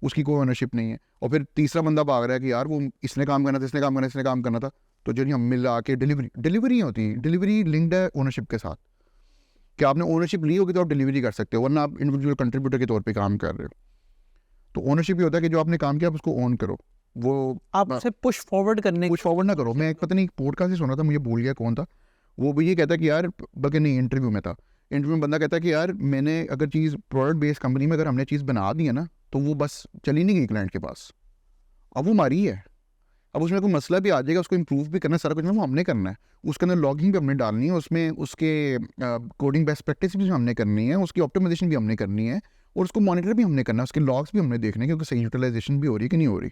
उसकी कोई ओनरशिप नहीं है। और फिर तीसरा बंदा भाग रहा है कि यार वो इसने काम करना था, इसने काम करना, इसने काम करना था। तो जो हम मिला के डिलीवरी होती है, डिलीवरी लिंक्ड है ओनरशिप के साथ, कि आपने ओनरशिप ली होगी तो आप डिलीवरी कर सकते हो, वरना आप इंडिविजुअल कंट्रीब्यूटर के तौर पे काम कर रहे हो। तो ओनरशिप ये होता है कि जो आपने काम किया आप उसको ओन करो, वो आप उसे पुश फॉरवर्ड करने कुछ फॉरवर्ड ना करो। मैं एक पता नहीं पॉडकास्ट ही सुना था, मुझे भूल गया कौन था, वो भी ये कहता है कि यार, बल्कि नहीं इंटरव्यू में था, इंटरव्यू में बंदा कहता है कि यार मैंने अगर चीज़ प्रोडक्ट बेस्ड कंपनी में अगर हमने चीज़ बना दी है ना, तो वो बस चली नहीं गई क्लाइंट के पास, अब वो हमारी है। अब उसमें कोई मसला भी आ जाएगा, उसको इम्प्रूव भी करना है, सारा कुछ वो हमने करना है, उसके अंदर लॉगिंग भी हमने डालनी है, उसमें उसके कोडिंग बेस्ट प्रैक्टिस भी हमने करनी है, उसकी ऑप्टिमाइजेशन भी हमने करनी है, और उसको मॉनिटर भी हमने करना है, उसके लॉग्स भी हमने देखने कि उसकी सही यूटिलाइजेशन भी हो रही है कि नहीं हो रही।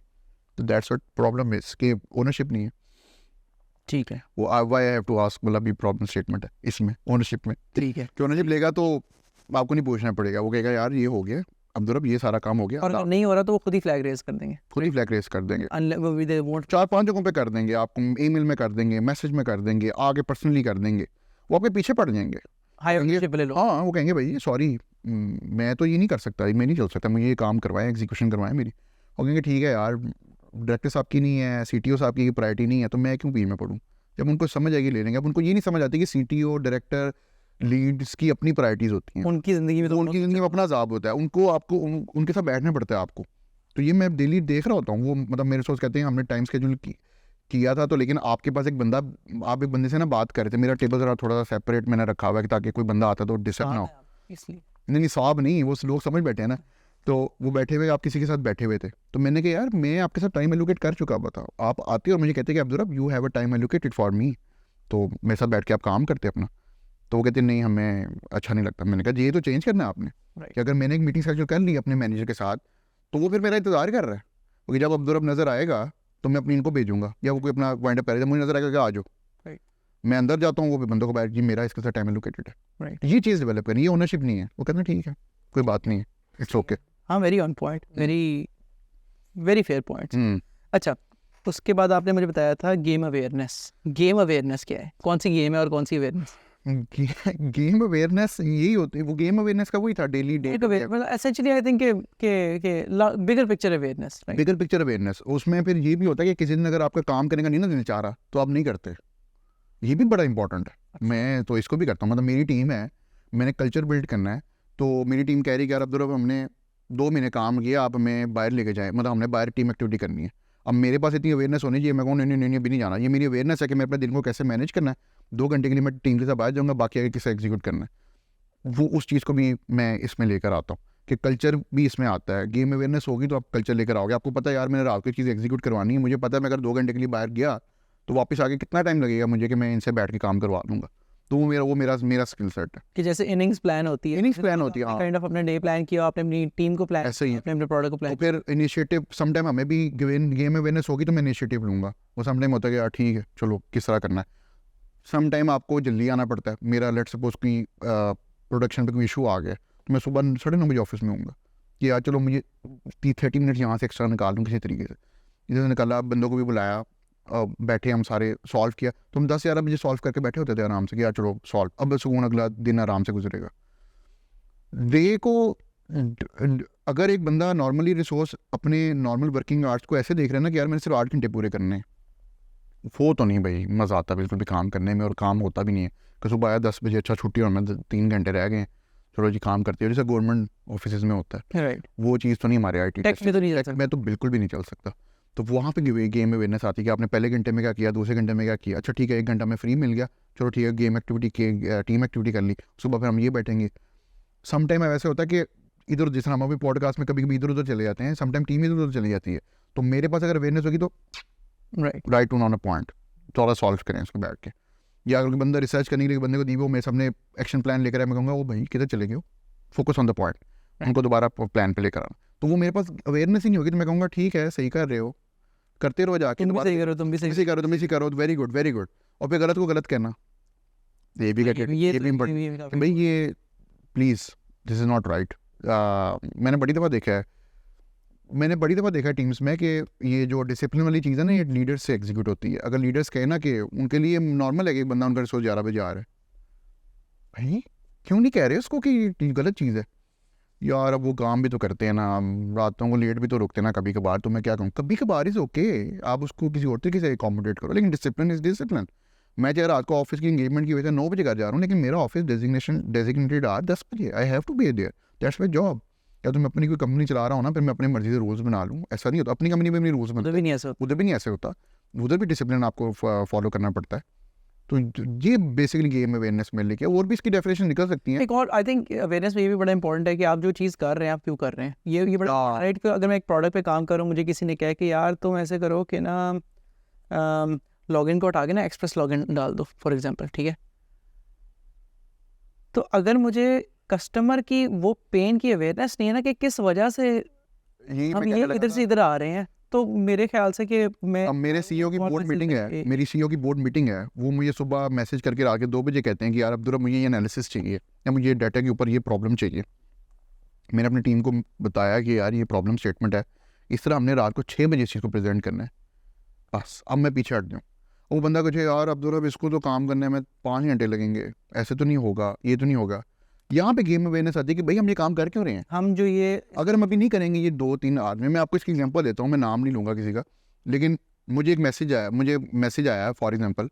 तो दैट्स व्हाट प्रॉब्लम इज कि ओनरशिप नहीं है। ठीक है, वो why I have to ask, मतलब ये प्रॉब्लम स्टेटमेंट है इसमें ओनरशिप में। ठीक है। कि ओनरशिप लेगा तो आपको नहीं पूछना पड़ेगा, वो कहेगा यार ये हो गया अब्दुल, ये सारा काम हो गया, और अगर नहीं हो रहा तो वो खुद ही फ्लैग रेज कर देंगे, खुद ही फ्लैग रेस कर देंगे, दे वोंट 4-5 जगहों पे कर देंगे, आपको ईमेल में कर देंगे, मैसेज में कर देंगे, आगे पर्सनली कर देंगे, वो आपके पीछे पड़ जाएंगे। हाई ओनरशिप वाले लोग। हाँ, वो कहेंगे भाई सॉरी, मैं तो ये नहीं कर सकता, मैं नहीं चल सकता, मुझे ये काम करवाएं, एग्जीक्यूशन करवाएं मेरी। वो कहेंगे ठीक है यार, डायरेक्टर साहब की नहीं है, सीटीओ साहब की प्रायोरिटी नहीं है, तो मैं क्यों पी में पढ़ूँ। जब उनको समझ आएगी ले लेंगे। अब उनको ये नहीं समझ आती कि सीटीओ, डायरेक्टर, लीड्स की अपनी प्रायोरिटीज़ होती हैं, उनकी ज़िंदगी में तो उनकी ज़िंदगी में अपना अज़ाब होता है, उनको आपको उनके साथ बैठना पड़ता है आपको। तो ये मैं डेली देख रहा होता हूँ, वो मतलब मेरे सोच कहते हैं हमने टाइम स्केड्यूल किया था, तो लेकिन आपके पास एक बंदा, आप एक बंदे से ना बात कर रहे थे, मेरा टेबल ज़रा थोड़ा सा सेपरेट मैंने रखा हुआ है ताकि कोई बंदा आता तो डिस्टर्ब ना हो। इसलिए नहीं साहब नहीं, वो लोग समझ बैठे हैं ना, तो वो बैठे हुए, आप किसी के साथ बैठे हुए थे, तो मैंने कहा यार मैं आपके साथ टाइम एलोकेट कर चुका, बताओ। आप आते हो और मुझे कहते कि Abdul you have a time allocated for me, तो मेरे साथ बैठ के आप काम करते अपना। तो वो कहते नहीं हमें अच्छा नहीं लगता। मैंने कहा ये तो चेंज करना है आपने, कि अगर मैंने एक मीटिंग शेड्यूल कर ली अपने मैनेजर के साथ, तो वो फिर मेरा इंतजार कर रहा है, क्योंकि जब अब्दुल नज़र आएगा तो मैं अपनी इनको भेजूंगा, या वो कोई अपना वाइंड अप करेगा, मुझे नज़र आएगा कि आ जाओ, मैं अंदर जाता हूँ, वो बंदों को बैठ जी मेरा इसके साथ टाइम एलोकेटेड है, ये चीज़ डेवलप करनी, ये ओनरशिप नहीं है। वो कहते हैं ठीक है कोई बात नहीं है, इट्स ओके। हाँ, very on point, very fair point. अच्छा, उसके बाद आपने मुझे बताया था गेम अवेयरनेस। गेम अवेयरनेस क्या है, कौन सी गेम है और कौन सी अवेयरनेस? गेम अवेयरनेस यही होती है, वो गेम अवेयरनेस का वही था, डेली डेट मतलब एसेंशियली आई थिंक के bigger picture awareness, bigger picture awareness. उसमें फिर ये भी होता है कि किसी दिन अगर आपका काम करने का नहीं ना दिल चाह रहा तो आप नहीं करते, ये भी बड़ा इंपॉर्टेंट है। मैं तो इसको भी करता हूँ, मतलब मेरी टीम है, मैंने कल्चर बिल्ड करना है, तो मेरी टीम कह रही कि यार अब्दुल हमने 2 महीने काम किया, आप हमें बाहर लेके जाए, मतलब हमने बाहर टीम एक्टिविटी करनी है। अब मेरे पास इतनी अवेयरनेस होनी चाहिए, मैं कहूँ नहीं नहीं नहीं अभी नहीं जाना, ये मेरी अवेयरनेस है कि मैं अपने दिन को कैसे मैनेज करना है, 2 घंटे के लिए मैं टीम के साथ बाहर जाऊँगा, बाकी आगे किसे एग्जीक्यूट करना है, वो उस चीज़ को भी मैं इसमें लेकर आता हूँ कि कल्चर भी इसमें आता है। गेम अवेयरनेस होगी तो आप कल्चर लेकर आओगे, आपको पता है यार मैंने रात की चीज़ एग्जीक्यूट करवानी है, मुझे पता है मैं अगर 2 घंटे के लिए बाहर गया तो वापस आके कितना टाइम लगेगा मुझे कि मैं इनसे बैठ के काम करवा दूंगा। तो वो मेरा स्किल सेट है कि जैसे इनिंग्स प्लान होती है, इनिंग्स प्लान होती है, हाँ काइंड ऑफ अपने डे प्लान किया, आपने अपनी टीम को प्लान, ऐसे ही है। आपने अपने प्रोडक्ट को प्लान, तो फिर इनिशिएटिव समटाइम हमें भी गेम अवेयरनेस होगी तो मैं इनिशिएटिव लूँगा। वो समटाइम होता है कि यार ठीक है चलो किस तरह करना है, समटाइम आपको जल्दी आना पड़ता है। मेरा लेट सपोज की प्रोडक्शन पे कोई इशू आ गया तो मैं सुबह 9:30 बजे ऑफिस में हूँगा कि यार चलो मुझे 30 मिनट यहाँ से एक्स्ट्रा निकाल दूँ किसी तरीके से, इधर निकाला, बंदों को भी बुलाया, बैठे हम सारे सॉल्व किया, तो हम 10-11 बजे सॉल्व करके बैठे होते थे आराम से कि यार चलो सॉल्व, अब सुकून अगला दिन आराम से गुजरेगा। डे को अगर एक बंदा नॉर्मली रिसोर्स अपने नॉर्मल वर्किंग आवर्स को ऐसे देख रहे हैं ना कि यार मैंने सिर्फ 8 घंटे पूरे करने हैं, वो तो नहीं भाई मज़ा आता बिल्कुल भी काम करने में, और काम होता भी नहीं है कि सुबह आया 10 बजे, अच्छा छुट्टी और मैं 3 घंटे रह गए, चलो जी काम करते हो, जैसे गवर्नमेंट ऑफिस में होता है। राइट, वो चीज़ तो नहीं हमारे IT टेक में तो नहीं में तो बिल्कुल भी नहीं चल सकता। तो वहाँ पे गेम अवेयरनेस आती है कि आपने पहले घंटे में क्या किया, दूसरे घंटे में क्या किया, अच्छा ठीक है 1 घंटा में फ्री मिल गया, चलो ठीक है गेम एक्टिविटी की टीम एक्टिविटी कर ली, सुबह फिर हम ये बैठेंगे। सम टाइम ऐसा होता है कि इधर जिस तरह हम अभी पॉडकास्ट में कभी कभी इधर उधर चले जाते हैं, सम टाइम टीम इधर उधर चली जाती है, तो मेरे पास अगर अवेयरनेस होगी तो राइट ऑन अ पॉइंट थोड़ा सॉल्व करें उसको बैठ के। या अगर बंदा रिसर्च करने के लिए बंदे को दी वो मेरे सामने एक्शन प्लान लेकर आए, मैं कहूँगा वो भाई किधर चले गए, फोकस ऑन द पॉइंट, उनको दोबारा प्लान पे लेकर आना। तो वो मेरे पास अवेयरनेस ही नहीं होगी तो मैं कहूँगा ठीक है सही कर रहे हो, करते रहो जाके, तुम भी सही करो, तुम भी सही इसी करो, तुम इसी करो, वेरी गुड वेरी गुड, और फिर गलत को गलत कहना, ये भी ये ये भी इम्पोर्टेंट भाई, ये please this is not right. मैंने बड़ी दफ़ा देखा है टीम्स में कि ये जो डिसिप्लिन वाली चीज़ है ना, ये लीडर्स से एग्जीक्यूट होती है। अगर लीडर्स कहे ना कि उनके लिए नॉर्मल है कि एक बंदा उनका रिसोर्स 11 बजे आ रहा है, भाई क्यों नहीं कह रहे उसको कि ये गलत चीज़ है यार? अब वो काम भी तो करते हैं ना, रातों को लेट भी तो रुकते हैं ना कभी कभार, तो मैं क्या कहूँ, कभी कभार इज़ ओके, आप उसको किसी और तरीके से अकोमोडेट करो, लेकिन डिसिप्लिन इज़ डिसिप्लिन। मैं चाहे रात को ऑफिस की इंगेजमेंट की वजह से 9 बजे घर जा रहा हूँ, लेकिन मेरा ऑफिस डेजिग्नेटेड आवर 10 बजे, I have to be there, that's my job. या तो मैं अपनी कोई कंपनी चला रहा हूँ ना, फिर मैं अपनी मर्जी से रूल्स बना लूँ, ऐसा नहीं होता। अपनी कंपनी में अपनी रूल्स बनते उधर भी नहीं ऐसा होता। उधर भी नहीं ऐसे होता, उधर भी डिसिप्लिन आपको फॉलो करना पड़ता है। तो ये बेसिकली गेम अवेयरनेस मिलने की, और भी इसकी डेफिनेशन निकल सकती है। एक और आई थिंक अवेयरनेस में ये भी बड़ा इंपॉर्टेंट है कि आप जो चीज़ कर रहे हैं आप क्यों कर रहे हैं। ये बड़ा राइट। अगर मैं एक प्रोडक्ट पे काम करूँ, मुझे किसी ने कहा कि यार तुम ऐसे करो कि ना लॉगिन को हटा के ना एक्सप्रेस लॉगिन डाल दो फॉर एग्जांपल, ठीक है। तो अगर मुझे कस्टमर की वो पेन की अवेयरनेस नहीं है ना कि किस वजह से हम ये इधर से इधर आ रहे हैं, तो मेरे ख्याल से कि मैं अब मेरे सीईओ की बोर्ड मीटिंग है, मेरी सीईओ की बोर्ड मीटिंग है, वो मुझे सुबह मैसेज करके रात के 2 बजे कहते हैं कि यार अब्दुल मुझे ये एनालिसिस चाहिए या मुझे डाटा के ऊपर ये प्रॉब्लम चाहिए। मैंने अपनी टीम को बताया कि यार ये प्रॉब्लम स्टेटमेंट है, इस तरह हमने रात को 6 बजे इस चीज़ को प्रेजेंट करना है, बस अब मैं पीछे हट जाऊँ। वो बंदा कहे यार अब्दुल अब इसको तो काम करने में 5 घंटे लगेंगे, ऐसे तो नहीं होगा, ये तो नहीं होगा। यहाँ पे गेम अवेयरनेस आती है कि भाई हम ये काम कर क्यों रहे हैं। हम जो ये अगर हम अभी नहीं करेंगे, ये 2-3 आदमी, मैं आपको इसकी एग्जांपल देता हूँ, मैं नाम नहीं लूँगा किसी का, लेकिन मुझे मैसेज आया फॉर एग्जांपल,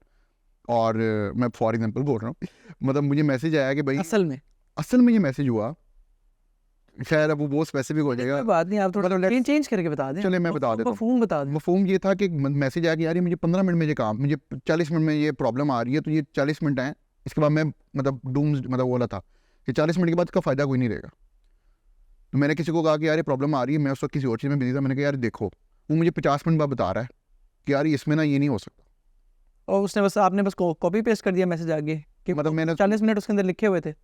और मैं फॉर एग्जांपल बोल रहा हूँ, मतलब मुझे मैसेज आया कि भाई असल में ये मैसेज हुआ, खैर अब वो बहुत स्पेसिफिक हो जाएगा, कोई बात नहीं, आप थोड़ा मतलब चेंज करके बता दें। चले मैं बता देता हूँ। मफहूम बता दें। मफहूम ये था कि मैसेज आया कि यार ये मुझे 15 मिनट में ये काम, मुझे 40 मिनट में ये प्रॉब्लम आ रही है, तो ये 40 मिनट हैं, इसके बाद मैं मतलब मतलब बोला था कि 40 मिनट के बाद इसका फ़ायदा कोई नहीं रहेगा। तो मैंने किसी को कहा कि यार ये प्रॉब्लम आ रही है, मैं उस वक्त किसी और चीज़ में बिजी था, मैंने कहा यार देखो, वो मुझे 50 मिनट बाद बता रहा है कि यार इसमें ना ये नहीं हो सकता, और उसने बस आपने बस कॉपी पेस्ट कर दिया मैसेज आगे कि मतलब मैंने 40 मिनट उसके अंदर लिखे हुए थे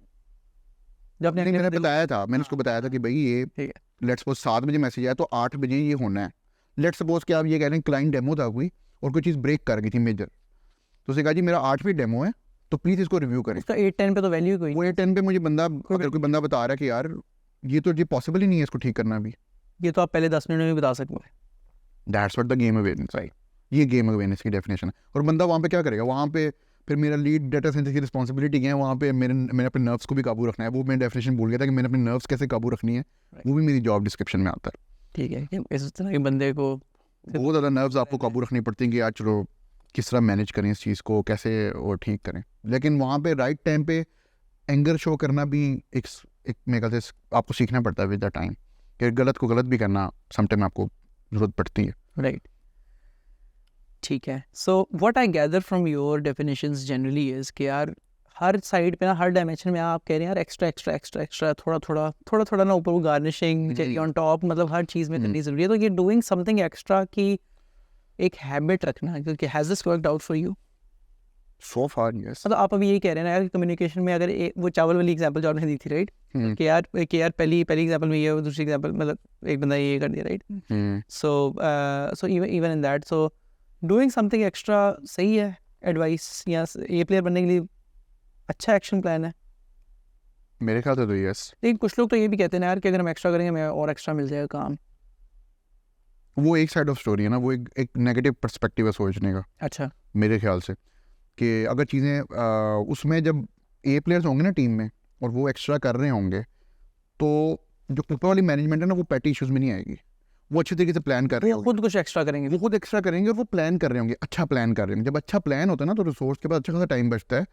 जब नहीं, मैंने बताया था, मैंने उसको बताया था कि भाई ये ठीक है। लेट्स सपोज 7 बजे मैसेज आया तो 8 बजे ये होना है। लेट्स सपोज कि आप ये कह रहे हैं क्लाइंट डेमो था कोई और कोई चीज़ ब्रेक कर गई थी मेजर, तो उसने कहा जी मेरा 8 बजे डेमो है, तो प्लीज़ इसको रिव्यू करें। उसका 8-10 पे तो वैल्यू कोई, वो 8-10 पे मुझे बंदा, अगर कोई बंदा बता रहा है कि यार ये तो जी पॉसिबल ही नहीं है इसको ठीक करना भी, ये तो आप पहले 10 मिनट में भी बता सकते हैं। That's what the game awareness, right. ये गेम अवेयरनेस की डेफिनेशन है। और बंदा वहाँ पे क्या करेगा, वहाँ पे फिर मेरा लीड डाटा साइंस की रिस्पॉन्सिबिलिटी क्या है, वहाँ पे मैंने अपने नर्व्स को भी काबू रखना है। वो मैं डेफिनेशन भूल गया था कि मैंने अपने नर्व्स कैसे काबू रखनी है, वो भी मेरी जॉब डिस्क्रिप्शन में आता है। ठीक है कि इस तरह के बंदे को बहुत ज़्यादा नर्व्स आपको काबू रखनी पड़ती हैं कि यार चलो किस तरह मैनेज करें इस चीज़ को, कैसे वो ठीक करें। लेकिन वहाँ पे राइट टाइम पे एंगर शो करना भी एक मेरे ख्याल से आपको सीखना पड़ता है विद द टाइम, कि गलत को गलत भी करना समटाइम आपको ज़रूरत पड़ती है। राइट। ठीक है। So what I gather from your definitions generally is कि यार हर साइड पे ना, हर डायमेंशन में आप कह रहे हैं यार एक्स्ट्रा थोड़ा ना ऊपर वो गार्निशिंग चेरी ऑन टॉप, मतलब हर चीज़ में करनी ज़रूरी है। तो ये डूइंग समथिंग एक्स्ट्रा की एक हैबिट रखना, क्योंकि has this worked out for you? So far yes. मतलब आप अभी यही कह रहे हैं ना यार, कम्युनिकेशन में अगर वो चावल वाली एग्जांपल जो आपने दी थी, राइट, कि यार पहली एग्जांपल में ये, दूसरी एग्जांपल मतलब एक बंदा ये कर दिया, right. So even in that, so doing something extra सही है एडवाइस, या ये प्लेयर बनने के लिए अच्छा एक्शन प्लान है? मेरे ख्याल से तो यस। लेकिन कुछ लोग तो ये भी कहते हैं ना यार कि अगर हम एक्स्ट्रा करेंगे हमें और एक्स्ट्रा मिल जाएगा काम। वो एक साइड ऑफ स्टोरी है ना, वो एक नेगेटिव पर्सपेक्टिव है सोचने का अच्छा। मेरे ख्याल से, कि अगर चीज़ें उसमें जब ए प्लेयर्स होंगे ना टीम में और वो एक्स्ट्रा कर रहे होंगे, तो जो ऊपर वाली मैनेजमेंट है ना, वो पैटी इश्यूज में नहीं आएगी। वो अच्छी तरीके से प्लान कर रहे वो खुद कुछ एक्स्ट्रा करेंगे, वो खुद एक्स्ट्रा करेंगे और वो प्लान कर रहे होंगे, अच्छा प्लान कर रहे होंगे। जब अच्छा प्लान होता है ना, तो रिसोर्स के पास अच्छा खासा टाइम बचता है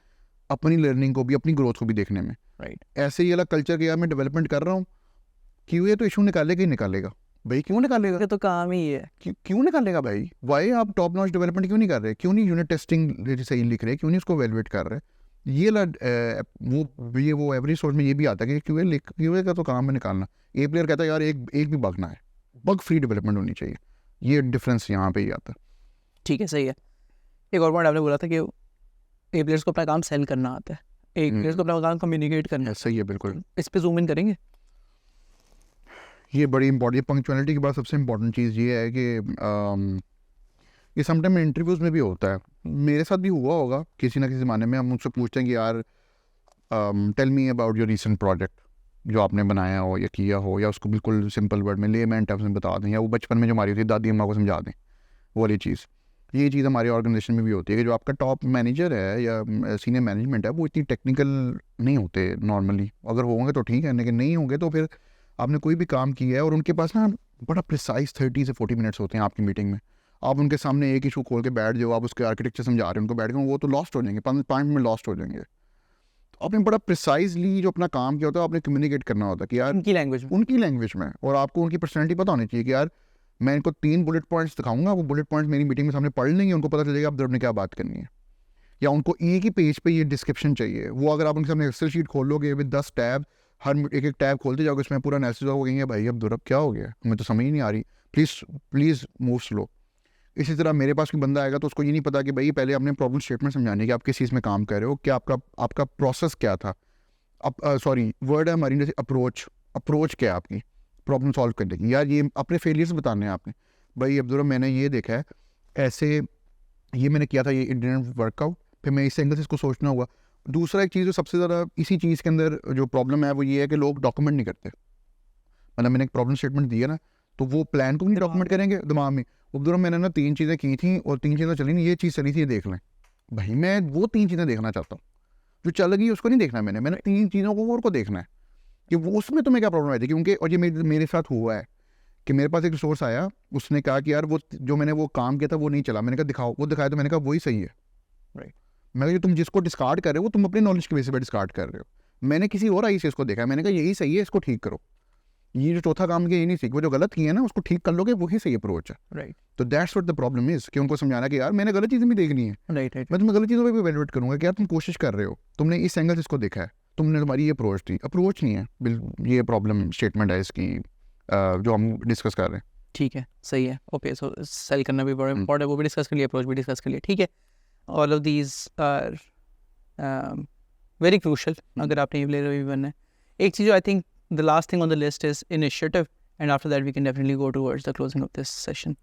अपनी लर्निंग को भी, अपनी ग्रोथ को भी देखने में। राइट। ऐसे ही अलग कल्चर के यार मैं डेवलपमेंट कर रहा हूँ, क्यों तो इशू निकालेगा ही निकालेगा भाई, क्यों निकालेगा, ये तो काम ही है। क्यों निकालेगा भाई? वाई आप टॉप नॉच डेवलपमेंट क्यों नहीं कर रहे? क्यों नहीं यूनिट टेस्टिंग सही लिख रहे? क्यों नहीं उसको एवेलुएट कर रहे? वो एवरी सोर्स में ये भी आता है कि क्यूए का तो काम है निकालना। ए प्लेयर कहता है यार एक भी बग ना है, बग फ्री डेवलपमेंट होनी चाहिए। ये डिफरेंस यहाँ पे ही आता है। ठीक है, सही है। एक और पॉइंट आपने बोला था कि ए प्लेयर्स को अपना काम सेल करना आता है, एक प्लेयर्स को अपना काम कम्युनिकेट करना है। सही है, बिल्कुल। इस पे जूम इन करेंगे। ये बड़ी इंपॉर्टेंट, पंक्चुअलिटी के बाद सबसे इम्पोर्टेंट चीज़ ये है कि ये समटाइम इंटरव्यूज़ में भी होता है, मेरे साथ भी हुआ होगा किसी ना किसी ज़माने में। हम मुझसे पूछते हैं कि यार tell me about your recent project जो आपने बनाया हो या किया हो, या उसको बिल्कुल सिंपल वर्ड में लेमैन टर्म्स में बता दें, या वो बचपन में जो हमारी होती है दादी अम्मा को समझा दें, वो वाली चीज़। ये चीज़ हमारी ऑर्गेनाइजेशन में भी होती है कि जो आपका टॉप मैनेजर है या सीनियर मैनेजमेंट है वो इतनी टेक्निकल नहीं होते नॉर्मली। अगर होंगे तो ठीक है, लेकिन नहीं होंगे तो फिर आपने कोई भी काम किया है और उनके पास ना बड़ा प्रिसाइज 30 से 40 मिनट्स होते हैं आपकी मीटिंग में। आप उनके सामने एक इशू खोल के बैठ जाओ, आप उसके आर्किटेक्चर समझा रहे हैं उनको बैठ के, वो तो लॉस्ट हो जाएंगे, 5 मिनट में लॉस्ट हो जाएंगे। तो आपने बड़ा प्रिसाइजली जो अपना काम किया होता है आपने कम्युनिकेट करना होता है कि यार उनकी लैंग्वेज में, और आपको उनकी पर्सनैलिटी पता होनी चाहिए कि यार मैं इनको 3 बुलेट पॉइंट्स दिखाऊंगा, वो बुलेट पॉइंट्स मेरी मीटिंग में सामने पढ़ लेंगे, उनको पता चलेगा अब ने क्या बात करनी है। या उनको एक ही पेज पे ये डिस्क्रिप्शन चाहिए, वो अगर आप उनके सामने एक्सेल शीट खोलोगे विद 10 टैब, हर एक टैब खोलते जाओगे उसमें पूरा एनालिसिस होगा, कहेंगे भाई अब क्या हो गया, हमें तो समझ ही नहीं आ रही, प्लीज़ मूव स्लो। इसी तरह मेरे पास कोई बंदा आएगा तो उसको ये नहीं पता कि भाई पहले आपने प्रॉब्लम स्टेटमेंट समझानी है कि आप किस चीज़ में काम कर रहे हो, क्या आपका प्रोसेस क्या था। सॉरी वर्ड है हमारी जैसे अप्रोच क्या है आपकी प्रॉब्लम सॉल्व करने की। यार ये अपने फेलियर्स बताने हैं आपने, भाई अब्दुल मैंने ये देखा है ऐसे, ये मैंने किया था, ये डिडंट वर्कआउट, फिर मैं इस एंगल से इसको सोचना होगा। दूसरा एक चीज़ जो सबसे ज़्यादा इसी चीज़ के अंदर जो प्रॉब्लम है वो ये है कि लोग डॉक्यूमेंट नहीं करते। मतलब मैंने एक प्रॉब्लम स्टेटमेंट दिया ना, तो वो प्लान को भी डॉक्यूमेंट करेंगे दिमाग में। अब्दुल मैंने ना 3 चीज़ें की थी और 3 चीज़ें चली नहीं, ये चीज़ चली थी, ये देख लें। भाई मैं वो 3 चीज़ें देखना चाहता हूँ, जो चल गई उसको नहीं देखना मैंने 3 चीज़ों को और को देखना है कि वो उसमें तुम्हें क्या प्रॉब्लम आई थी। क्योंकि और ये मेरे साथ हुआ है कि मेरे पास एक रिसोर्स आया, उसने कहा कि यार वो जो मैंने वो काम किया था वो नहीं चला। मैंने कहा दिखाओ, वो दिखाया तो मैंने कहा वही सही है। राइट, मैं कहा तुम जिसको डिस्कार्ड कर रहे हो तुम अपनी नॉलेज की बेसिस पे डिस्कार्ड कर रहे हो। मैंने किसी और आई से इसको देखा, मैंने कहा यही सही है, इसको ठीक करो। ये जो चौथा काम किया ये नहीं सीख, वो जो गलत किया है ना उसको ठीक कर लोगे, वही सही अप्रोच है। राइट, तो that's what the problem is कि उनको समझाना कि यार मैंने गलत चीज़ें भी देखनी है, राइट, मैं तुम्हें गलत चीज़ों पे भी इवैल्यूएट करूंगा कि यार तुम कोशिश कर रहे हो, तुमने इस एंगल से इसको देखा है, तुमने तुम्हारी ये अप्रोच थी, अप्रोच नहीं है। ये प्रॉब्लम स्टेटमेंट है इसकी जो हम डिस्कस कर रहे हैं। ठीक है, सही है। ओके, सो सेल करना भी बड़ा इंपॉर्टेंट है, वो भी डिस्कस कर लिया, अप्रोच भी डिस्कस कर लिया, ठीक है। All of these are very crucial अगर आपने लीडर भी बनना है। एक चीज़ I think the last thing on the list is initiative, and after that we can definitely go towards the closing of this session.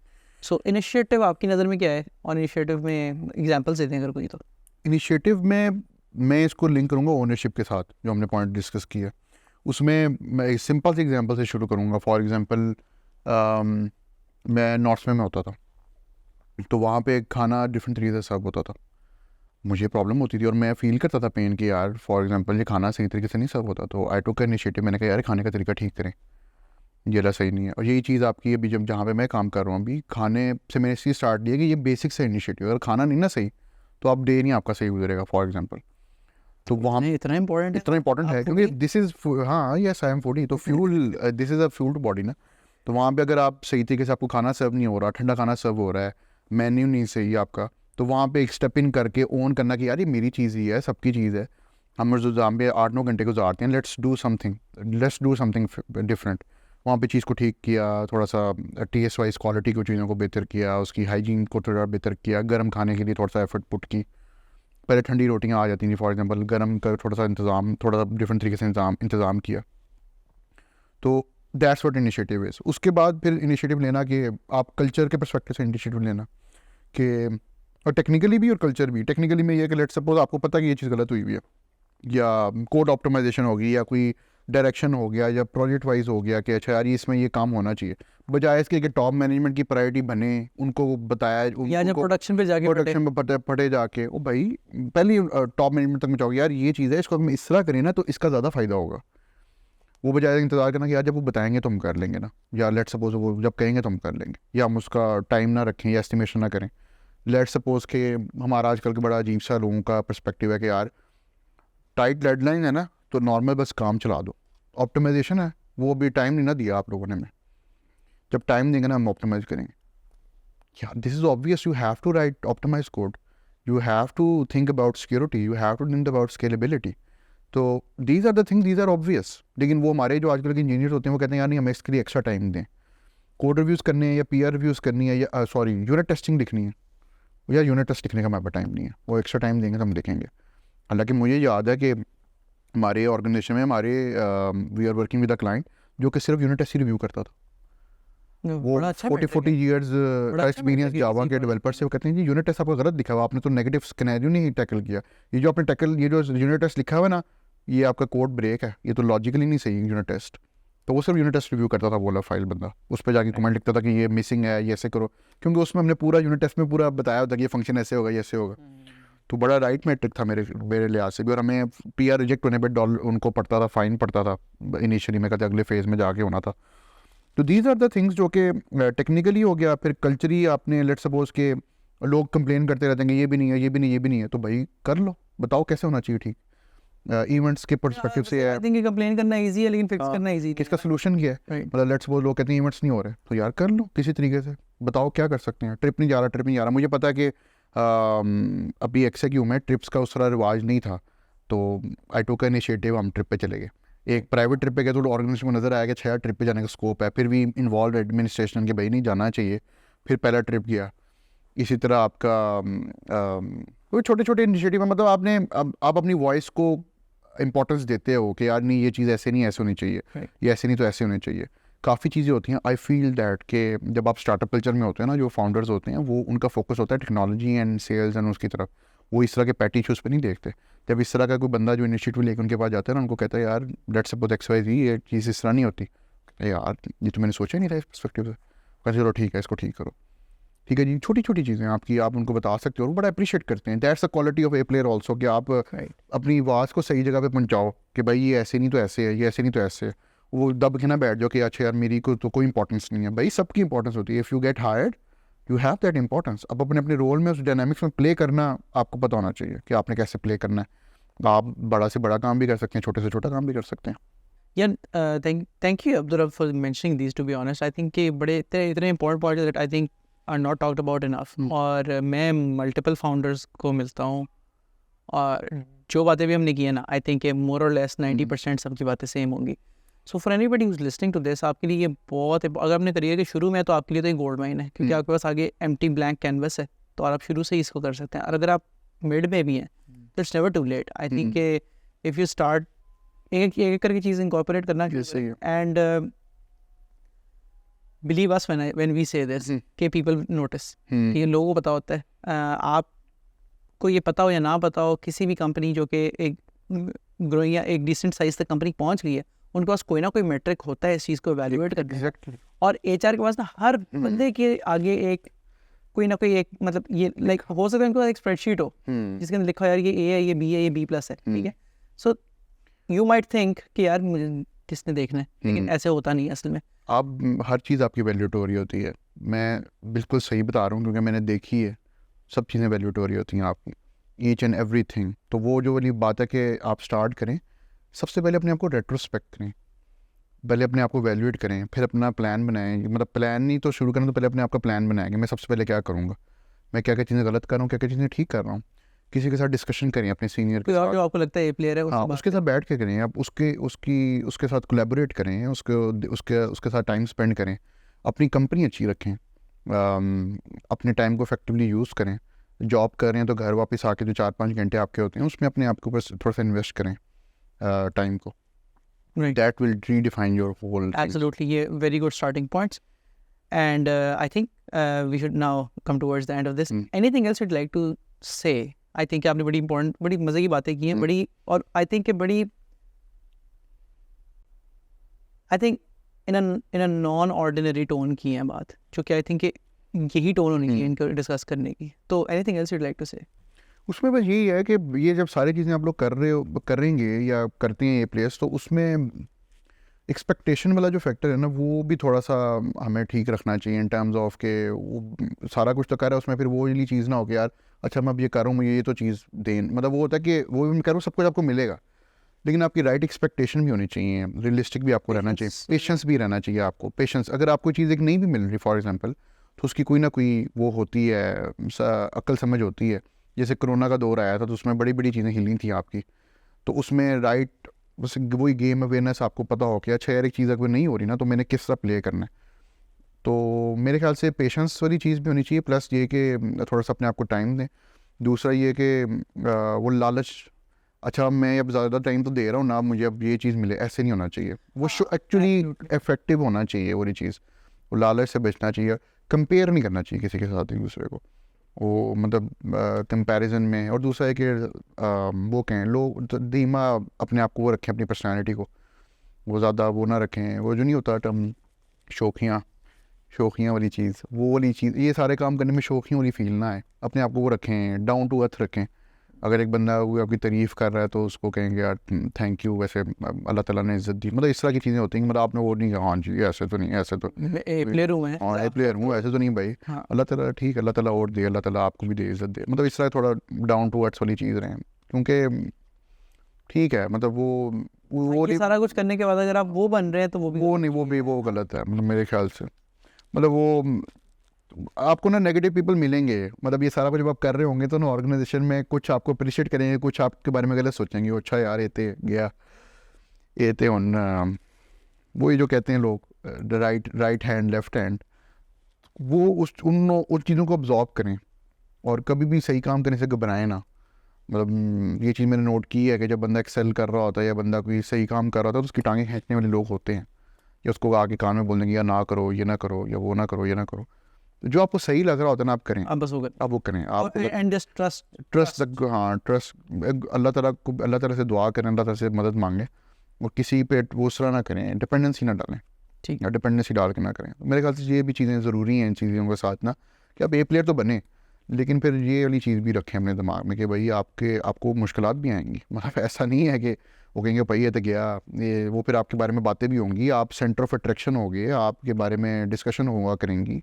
So initiative आपकी नज़र में क्या है, और इनिशिएटिव में एग्जांपल्स देते हैं अगर कोई तो। इनिशिएटिव में मैं इसको लिंक करूँगा ओनरशिप के साथ, जो हमने पॉइंट डिस्कस किया उसमें मैं एक सिंपल से एग्जांपल से शुरू करूँगा। फॉर एग्जांपल मैं नॉर्थ में होता था, तो वहाँ पे खाना डिफरेंट तरीके से सर्व होता था, मुझे प्रॉब्लम होती थी और मैं फील करता था पेन कि यार फॉर एग्जांपल ये खाना सही तरीके से नहीं सर्व होता। तो आई टुक इनिशिएटिव, मैंने कहा यार खाने का तरीका ठीक करें, ये वाला सही नहीं है। और यही चीज़ आपकी अभी जब जहाँ पे मैं काम कर रहा हूँ अभी, खाने से मैंने इसी स्टार्ट लिया कि ये बेसिक से इनिशिएटिव, अगर खाना नहीं ना सही तो आप डे नहीं आपका सही गुजरेगा फॉर एग्जांपल। तो वहाँ इतना इंपॉर्टेंट है क्योंकि दिस इज़, हाँ यस आई एम फूडी, तो fuel, this is a fuel to body ना। तो वहाँ पे अगर आप सही तरीके से आपको खाना सर्व नहीं हो रहा, ठंडा खाना सर्व हो रहा है, मेन्यू नहीं सही है आपका, तो वहाँ पे एक स्टेप इन करके ओन करना कि यार ये मेरी चीज़ ही है, सबकी चीज़ है, हम जहाँ पे 8-9 घंटे गुजारते हैं, लेट्स डू समथिंग डिफरेंट। वहाँ पे चीज़ को ठीक किया, थोड़ा सा टेस्ट वाइज क्वालिटी को चीज़ों को बेहतर किया, उसकी हाइजीन को थोड़ा बेहतर किया, गर्म खाने के लिए थोड़ा सा एफर्ट पुट की। पहले ठंडी रोटियाँ आ जाती थी फॉर एग्जांपल, गर्म का थोड़ा सा डिफरेंट तरीके से इंतज़ाम किया। तो दैट्स व्हाट इनिशिएटिव इज़। उसके बाद फिर इनिशिएटिव लेना कि आप कल्चर के पर्सपेक्टिव से इनिशिएटिव लेना कि, और टेक्निकली भी और कल्चर भी। टेक्निकली में ये कि लेट्स सपोज आपको पता है कि ये चीज़ गलत हुई हुई है, या कोड ऑप्टिमाइजेशन होगी, या कोई डायरेक्शन हो गया, या प्रोजेक्ट वाइज हो गया कि अच्छा यार इसमें ये काम होना चाहिए, बजाय इसके कि टॉप मैनेजमेंट की प्रायोरिटी बने, उनको बताया, या जब प्रोडक्शन पे पटे जाके ओ भाई पहले टॉप मैनेजमेंट तक में जाओगे, यार ये चीज़ है, इसको हम इस तरह करें ना तो इसका ज़्यादा फ़ायदा होगा। वो बजाय इंतज़ार करना कि यार जब वो बताएंगे तो हम कर लेंगे ना, या लेट सपोज वो जब कहेंगे तो हम कर लेंगे, या हम उसका टाइम ना रखें या एस्टिमेशन ना करें। लेट सपोज के हमारा आजकल का बड़ा अजीब सा लोगों का पर्सपेक्टिव है कि यार टाइट डेडलाइन है ना तो नॉर्मल बस काम चला दो, ऑप्टिमाइजेशन है वो भी टाइम नहीं ना दिया आप लोगों ने, में जब टाइम देंगे ना हम ऑप्टिमाइज करेंगे। यार this is obvious, you have to write optimise code, you have to think about security, you have to think about scalability. तो these are the thing, these are obvious. लेकिन वो हमारे जो आजकल के इंजीनियर होते हैं वो कहते हैं यार नहीं हमें इसके लिए एक्स्ट्रा टाइम दें, कोड रिव्यूज़ करने हैं या पीआर रिव्यूज़ करनी है, या सॉरी यूनिट टेस्टिंग लिखनी है, यार यूनिट टेस्ट लिखने का हमारे पास टाइम नहीं है, वो एक्स्ट्रा टाइम देंगे तो हम लिखेंगे। हालांकि मुझे याद है कि हमारे ऑर्गेनाइजेशन में we are working with a client जो कि सिर्फ यूनिट टेस्ट ही रिव्यू करता था, वो बड़ा अच्छा 40 ईयर्स का अच्छा एक्सपीरियंस metric है जावा किसी के project डेवलपर से वो कहते हैं जी यूनिट टेस्ट आपका गलत दिखा हुआ, आपने तो नेगेटिव स्कैनरियो नहीं टैकल किया, ये जो आपने टैकल ये जो यूनिट टेस्ट लिखा हुआ है ना, ये आपका कोड ब्रेक है, ये तो लॉजिकली नहीं सही यूनिट टेस्ट। तो वो सिर्फ यूनिट टेस्ट रिव्यू करता था बोला फाइल बंदा, उस पर जाके कमेंट लिखता था कि ये मिसिंग है, ये ऐसे करो, क्योंकि उसमें हमने पूरा यूनिट टेस्ट में पूरा बताया होता कि ये फंक्शन ऐसे होगा, ये ऐसे होगा। तो बड़ा राइट मैट्रिक था मेरे मेरे लिहाज से भी, और हमें PR रिजेक्ट होने पे डॉलर उनको पड़ता था, फाइन पड़ता था इनिशियली में, कहते अगले फेज़ में जाके होना था। तो दीज आर द थिंग्स जो कि टेक्निकली हो गया। फिर कल्चरी आपने लेट सपोज के लोग कंप्लेन करते रहते हैं कि ये भी नहीं है, ये भी नहीं, ये भी नहीं है, तो भाई कर लो, बताओ कैसे होना चाहिए ठीक। इवेंट्स के पर्सपेक्टिव से है, आई थिंक कंप्लेन करना इजी है लेकिन फिक्स करना इजी किसका सोल्यूशन क्या है, राइट मतलब लेट्स सपोज लोग कहते हैं इवेंट्स नहीं हो रहे, तो यार कर लो किसी तरीके से, बताओ क्या कर सकते हैं। ट्रिप नहीं जा रहा, ट्रिप नहीं जा रहा, मुझे पता है कि अभी एक्सेक्यू में ट्रिप्स का उस तरह रिवाज नहीं था, तो आई टुक इनिशिएटिव, हम ट्रिप पे चले गए। एक प्राइवेट ट्रिप पे गए तो ऑर्गेनाइजेशन को नज़र आया कि 6 ट्रिप पे जाने का स्कोप है, फिर भी इन्वॉल्व एडमिनिस्ट्रेशन के भाई नहीं जाना चाहिए, फिर पहला ट्रिप गया। इसी तरह आपका कोई छोटे छोटे इनिशिएटिव है, मतलब आपने आप अपनी वॉइस को इंपॉर्टेंस देते हो कि यार नहीं ये चीज़ ऐसे नहीं ऐसे होनी चाहिए, ये ऐसे नहीं तो ऐसे होने चाहिए। काफ़ी चीज़ें होती हैं। आई फील दैट कि जब आप स्टार्टअप कल्चर में होते हैं ना, जो फाउंडर्स होते हैं वो उनका फोकस होता है टेक्नोलॉजी एंड सेल्स एंड उसकी तरफ, वो इस तरह के पैटी इशूज़ पे नहीं देखते। जब इस तरह का कोई बंदा जो इनिशिएटिव लेकर उनके पास जाता है ना, उनको कहता है यार लेट्स सपोज XYZ ये चीज़ इस तरह नहीं होती, यार ये तो मैंने सोचा ही नहीं था इस पर्सपेक्टिव से, कहते चलो ठीक है इसको ठीक करो, ठीक है जी। छोटी छोटी चीज़ें आपकी आप उनको बता सकते हो और बड़ा अप्रिशिएट करते हैं। That's the quality of A player also, कि आप अपनी आवाज़ को सही जगह पे पहुंचाओ कि भाई ये ऐसे नहीं तो ऐसे है, ये ऐसे नहीं तो ऐसे है। वो दब के ना बैठ जाओ कि अच्छा यार मेरी को तो कोई इंपॉर्टेंस नहीं है, भाई सबकी इंपॉर्टेंस होती है। If you get hired you have that importance. अब अपने अपने रोल में उस डायनामिक्स में प्ले करना आपको पता होना चाहिए कि आपने कैसे प्ले करना है। आप बड़ा से बड़ा काम भी कर सकते हैं, छोटे से छोटा काम भी कर सकते हैं। Yeah, thank you Abdurrab for mentioning these, to be honest. I think कि बड़े इतने important points that I think are not talked about enough. और मैं multiple founders को मिलता हूँ और जो बातें भी हमने की है ना, I think कि more or less 90% सबकी बातें सेम होंगी। So for anybody who's listening to this, आपके लिए ये बहुत, अगर अपने करियर के शुरू में है तो आपके लिए तो ये गोल्ड माइन है, क्योंकि आपके पास आगे empty blank canvas है, तो आप शुरू से ही इसको कर सकते हैं। और अगर आप मिड में भी हैं तो it's never too late. I think कि if you start एक एक करके चीज़ इंकॉर्पोरेट करना चाहिए। And believe us when we say this कि पीपल नोटिस, कि लोगों को पता होता है। आपको ये पता हो या ना पता हो, किसी भी कंपनी जो कि एक ग्रोइंग या एक डिसेंट साइज तक कंपनी पहुंच गई है, उनके पास कोई ना कोई मेट्रिक होता है इस चीज़ को एवेल्युएट करने का। और HR के पास ना हर बंदे के आगे एक कोई ना कोई एक, मतलब ये लाइक हो सकता है उनके पास एक स्प्रेडशीट हो जिसके अंदर लिखा हो यार ये A है, ये B है, ये B+ है, ठीक है। सो यू माइट थिंक कि यार मुझे किसने देखना है, लेकिन ऐसे होता नहीं है असल में। आप हर चीज़ आपकी वैल्यूटोरी होती है। मैं बिल्कुल सही बता रहा हूँ क्योंकि मैंने देखी है, सब चीज़ें वैल्यूटोरी होती हैं आपकी, ईच एंड एवरीथिंग। तो वो जो वाली बात है कि आप स्टार्ट करें, सबसे पहले अपने आप को रेट्रोस्पेक्ट करें, पहले अपने आप को वैल्यूएट करें, फिर अपना प्लान बनाएं। मतलब प्लान नहीं तो शुरू करें तो पहले अपने आप का प्लान बनाएं कि मैं सबसे पहले क्या करूँगा, मैं क्या क्या चीज़ें गलत कर रहा हूँ, क्या क्या चीज़ें ठीक कर रहा हूँ। किसी के साथ डिस्कशन करें, अपने सीनियर के साथ, जो आपको लगता है ये प्लेयर है हाँ उसके साथ बैठ के करें, आप उसके साथ कोलैबोरेट करें, उसके साथ टाइम स्पेंड करें, अपनी कंपनी अच्छी रखें, अपने टाइम को इफेक्टिवली यूज़ करें। जॉब कर रहे हैं तो घर वापस आके जो 4-5 घंटे आपके होते हैं उसमें अपने आप के ऊपर थोड़ा सा इन्वेस्ट करें टाइम को। That will redefine your whole thing. Absolutely, ये very good starting points. And I think we should now come towards the end of this. Anything else you'd like to say? I think आपने बड़ी important, बड़ी मज़े की बातें की हैं, बड़ी, और I think कि बड़ी, I think in a non-ordinary tone की है बात, जो कि I think कि यही टोन होनी चाहिए इनको डिस्कस करने की। तो anything else you'd like to say? उसमें बस यही है कि ये जब सारी चीज़ें आप लोग करेंगे या करते हैं ये प्लेस, तो उसमें एक्सपेक्टेशन वाला जो फैक्टर है ना, वो भी थोड़ा सा हमें ठीक रखना चाहिए इन टर्म्स ऑफ के वो सारा कुछ तो कर रहा है उसमें फिर वो वाली चीज़ ना हो कि यार अच्छा मैं अब ये करूँ, मुझे ये तो चीज़ दें, मतलब वो होता है कि वो भी मैं करूँ सब कुछ आपको मिलेगा, लेकिन आपकी राइट एक्सपेक्टेशन भी होनी चाहिए, रियलिस्टिक भी आपको रहना चाहिए, पेशेंस भी रहना चाहिए आपको। पेशेंस, अगर आपको चीज़ एक नहीं भी मिल रही फॉर एग्जांपल, तो उसकी कोई ना कोई वो होती है, अक्ल समझ होती है। जैसे कोरोना का दौर आया था तो उसमें बड़ी बड़ी चीज़ें हिली थी आपकी, तो उसमें राइट बस वही गेम अवेयरनेस आपको पता हो कि अच्छा यार एक चीज़ अगर नहीं हो रही ना तो मैंने किस तरह प्ले करना है। तो मेरे ख्याल से पेशेंस वाली चीज़ भी होनी चाहिए, प्लस ये कि थोड़ा सा अपने आप को टाइम दें। दूसरा ये कि वो लालच, अच्छा मैं अब ज़्यादा टाइम तो दे रहा हूँ ना, मुझे अब ये चीज़ मिले, ऐसे नहीं होना चाहिए। वो एक्चुअली इफेक्टिव होना चाहिए वो चीज़। वो लालच से बचना चाहिए, कंपेयर नहीं करना चाहिए किसी के साथ एक दूसरे को, वो मतलब कंपैरिजन में। और दूसरा है कि वो कहें लोग धीमा अपने आप को वो रखें, अपनी पर्सनैलिटी को वो ज़्यादा वो ना रखें, वो जो नहीं होता टर्म शौकियाँ वाली चीज़, वो वाली चीज़, ये सारे काम करने में शौकियों वाली फील ना है, अपने आप को वो रखें, डाउन टू अर्थ रखें। अगर एक बंदा वो आपकी तारीफ़ कर रहा है तो उसको कहेंगे यार थैंक यू, वैसे अल्लाह ताला ने इज़्ज़त दी, मतलब इस तरह की चीज़ें होती हैं। मतलब आपने वो नहीं कहा हाँ जी ऐसे तो नहीं, ऐसे तो प्लेयर हूँ मैं, हाँ ए प्लेयर हूँ, ऐसे तो नहीं भाई, हाँ अल्लाह ताला ठीक, अल्लाह ताला और दे, अल्लाह ताला आपको भी दे, इज़्ज़त दे, मतलब इस तरह थोड़ा डाउन टू अर्थ वाली चीज़ रहें। क्योंकि ठीक है, मतलब वो ये सारा कुछ करने के बाद अगर आप वो बन रहे हैं तो वो नहीं, वो गलत है, मतलब मेरे ख्याल से। मतलब वो आपको ना नेगेटिव पीपल मिलेंगे, मतलब ये सारा कुछ जब आप कर रहे होंगे तो ना ऑर्गेनाइजेशन में कुछ आपको अप्रिशिएट करेंगे, कुछ आपके बारे में गलत सोचेंगे, अच्छा यार ये गया ये उन वही जो कहते हैं लोग राइट हैंड लेफ्ट हैंड, वो उन चीज़ों को ऑब्जॉर्व करें और कभी भी सही काम करने से घबराएं ना। मतलब ये चीज़ मैंने नोट की है कि जब बंदा एक्सेल कर रहा होता है या बंदा कोई सही काम कर रहा होता है तो उसकी टांगें खींचने वाले लोग होते हैं, या उसको आके कान में बोल देंगे या ना करो, ये ना करो, या वो ना करो, ये ना करो। तो जो आपको सही लग रहा होता है ना आप करें, आप बस होगा आप वो करें। आप एंड जस्ट ट्रस्ट हाँ ट्रस्ट अल्लाह ताला से दुआ करें, अल्लाह ताला से मदद मांगें और किसी पे वो उस तरह ना करें, डिपेंडेंसी ना डालें, ठीक या डिपेंडेंसी डाल के ना करें। तो मेरे ख्याल से ये भी चीज़ें ज़रूरी हैं इन चीज़ों के साथ ना, कि आप ए प्लेयर तो बने लेकिन फिर ये वाली चीज़ भी रखें अपने दिमाग में कि भाई आपको मुश्किलात भी आएंगी। मतलब ऐसा नहीं है कि वो कहेंगे भाई ये तो गया, ये वो फिर आपके बारे में बातें भी होंगी, आप सेंटर ऑफ अट्रैक्शन होगे, आपके बारे में डिस्कशन हुआ करेंगी,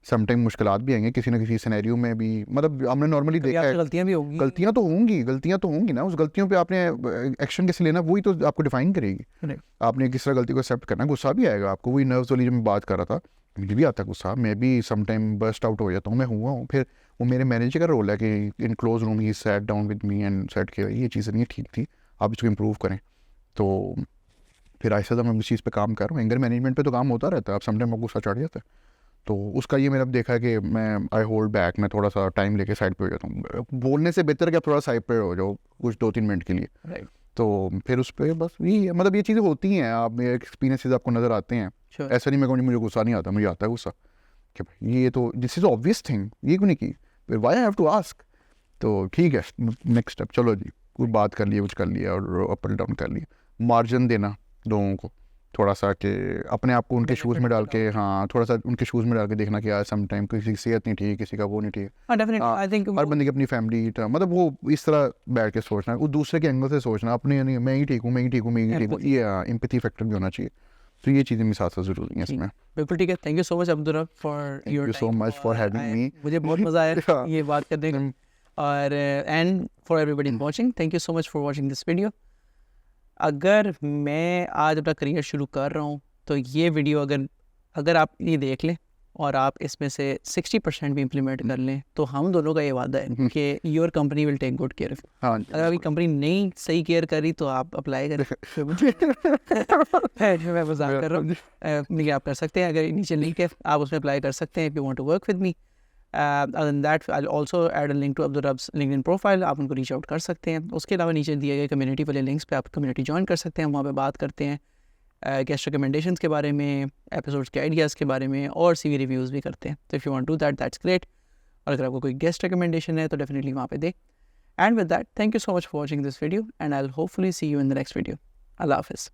समटाइम मुश्किलात भी आएंगे किसी ना किसी सिनेरियो में भी। मतलब हमने नॉर्मली देखा है गलतियां भी होंगी, गलतियां तो होंगी ना, उस गलतियों पे आपने एक्शन कैसे लेना वही तो आपको डिफाइन करेगी। आपने किस तरह गलती को एक्सेप्ट करना, गुस्सा भी आएगा आपको, वही नर्व्स वाली जो मैं बात कर रहा था, मुझे भी आता गुस्सा, मैं भी समटाइम बर्स्ट आउट हो जाता हूँ, मैं हुआ हूँ। फिर वो मेरे मैनेजर का रोल है कि in close room he sat down with me and set के ये चीज़ें नहीं ठीक थी, आप इसको इम्प्रूव करें। तो फिर ऐसा तो मैं उस चीज़ पे काम कर रहा हूँ। एंगर मैनेजमेंट पे तो काम होता रहता है, अब समटाइम गुस्सा चढ़ जाता है, तो उसका ये मैंने अब देखा है कि मैं आई होल्ड बैक, मैं थोड़ा सा टाइम लेके साइड पे हो जाता हूँ। बोलने से बेहतर कि आप थोड़ा साइड पे हो जाओ कुछ 2-3 मिनट के लिए, राइट। तो फिर उस पर बस यही है। मतलब ये चीज़ें होती हैं, आप मेरे एक्सपीरियंसेस आपको नज़र आते हैं। Sure. ऐसा नहीं मैं कहूँ मुझे गुस्सा नहीं आता, मुझे आता है गुस्सा कि भाई ये तो दिस इज़ ऑब्वियस थिंग, ये क्यों नहीं की, फिर why I have to ask. तो ठीक है नेक्स्ट स्टेप, चलो जी कोई बात कर लिया, कुछ कर लिया और अप एंड डाउन कर लिया, मार्जिन देना लोगों को थोड़ा सा, कि अपने आप को उनके शूज़ में डाल के, हाँ थोड़ा सा उनके शूज़ में डाल के देखना कि यार सम टाइम किसी की सेहत नहीं ठीक, किसी का वो नहीं ठीक। हाँ डेफिनेटली आई थिंक हर बंदे की अपनी फैमिली, मतलब वो इस तरह बैठ के सोचना, वो दूसरे के एंगल से सोचना, अपने नहीं मैं ही ठीक हूँ, ये एम्पैथी फैक्टर भी होना चाहिए। तो ये चीज़ें मेरे साथ साथ ज़रूरी हैं इसमें। बिल्कुल ठीक है। Thank you so much Abdul Rab for your you so much for having me, मुझे बहुत मज़ा आया ये बात करने का। और and for everybody watching, thank you so much for watching this video. अगर मैं आज अपना करियर शुरू कर रहा हूँ तो ये वीडियो अगर आप ये देख लें और आप इसमें से 60% भी इम्प्लीमेंट कर लें तो हम दोनों का ये वादा है कि your company will take good care. हाँ अगर आपकी कंपनी नहीं सही केयर करी तो आप अप्लाई करें। मैं मजाक कर रहा हूँ, नहीं आप कर सकते हैं, अगर नीचे लिंक है आप उसमें अप्लाई कर सकते हैं if you want to work with me. other than that I'll also add a link to Abdul Rab's LinkedIn profile, आप उनको रीच आउट कर सकते हैं। उसके अलावा नीचे दिए गए कम्युनिटी वाले लिंक्स पे आप कम्युनिटी ज्वाइन कर सकते हैं, वहाँ पे बात करते हैं गेस्ट रिकमेंडेशंस के बारे में, एपिसोड्स के आइडियाज़ के बारे में और CV रिव्यूज़ भी करते हैं। तो if you want to that's great. और अगर आपको कोई गेस्ट रिकमेंडेशन है तो डेफिनेटली वहाँ पे दे। And with that thank you so much for watching this video and I will hopefully see you in the next video. अल्लाह हाफिज़।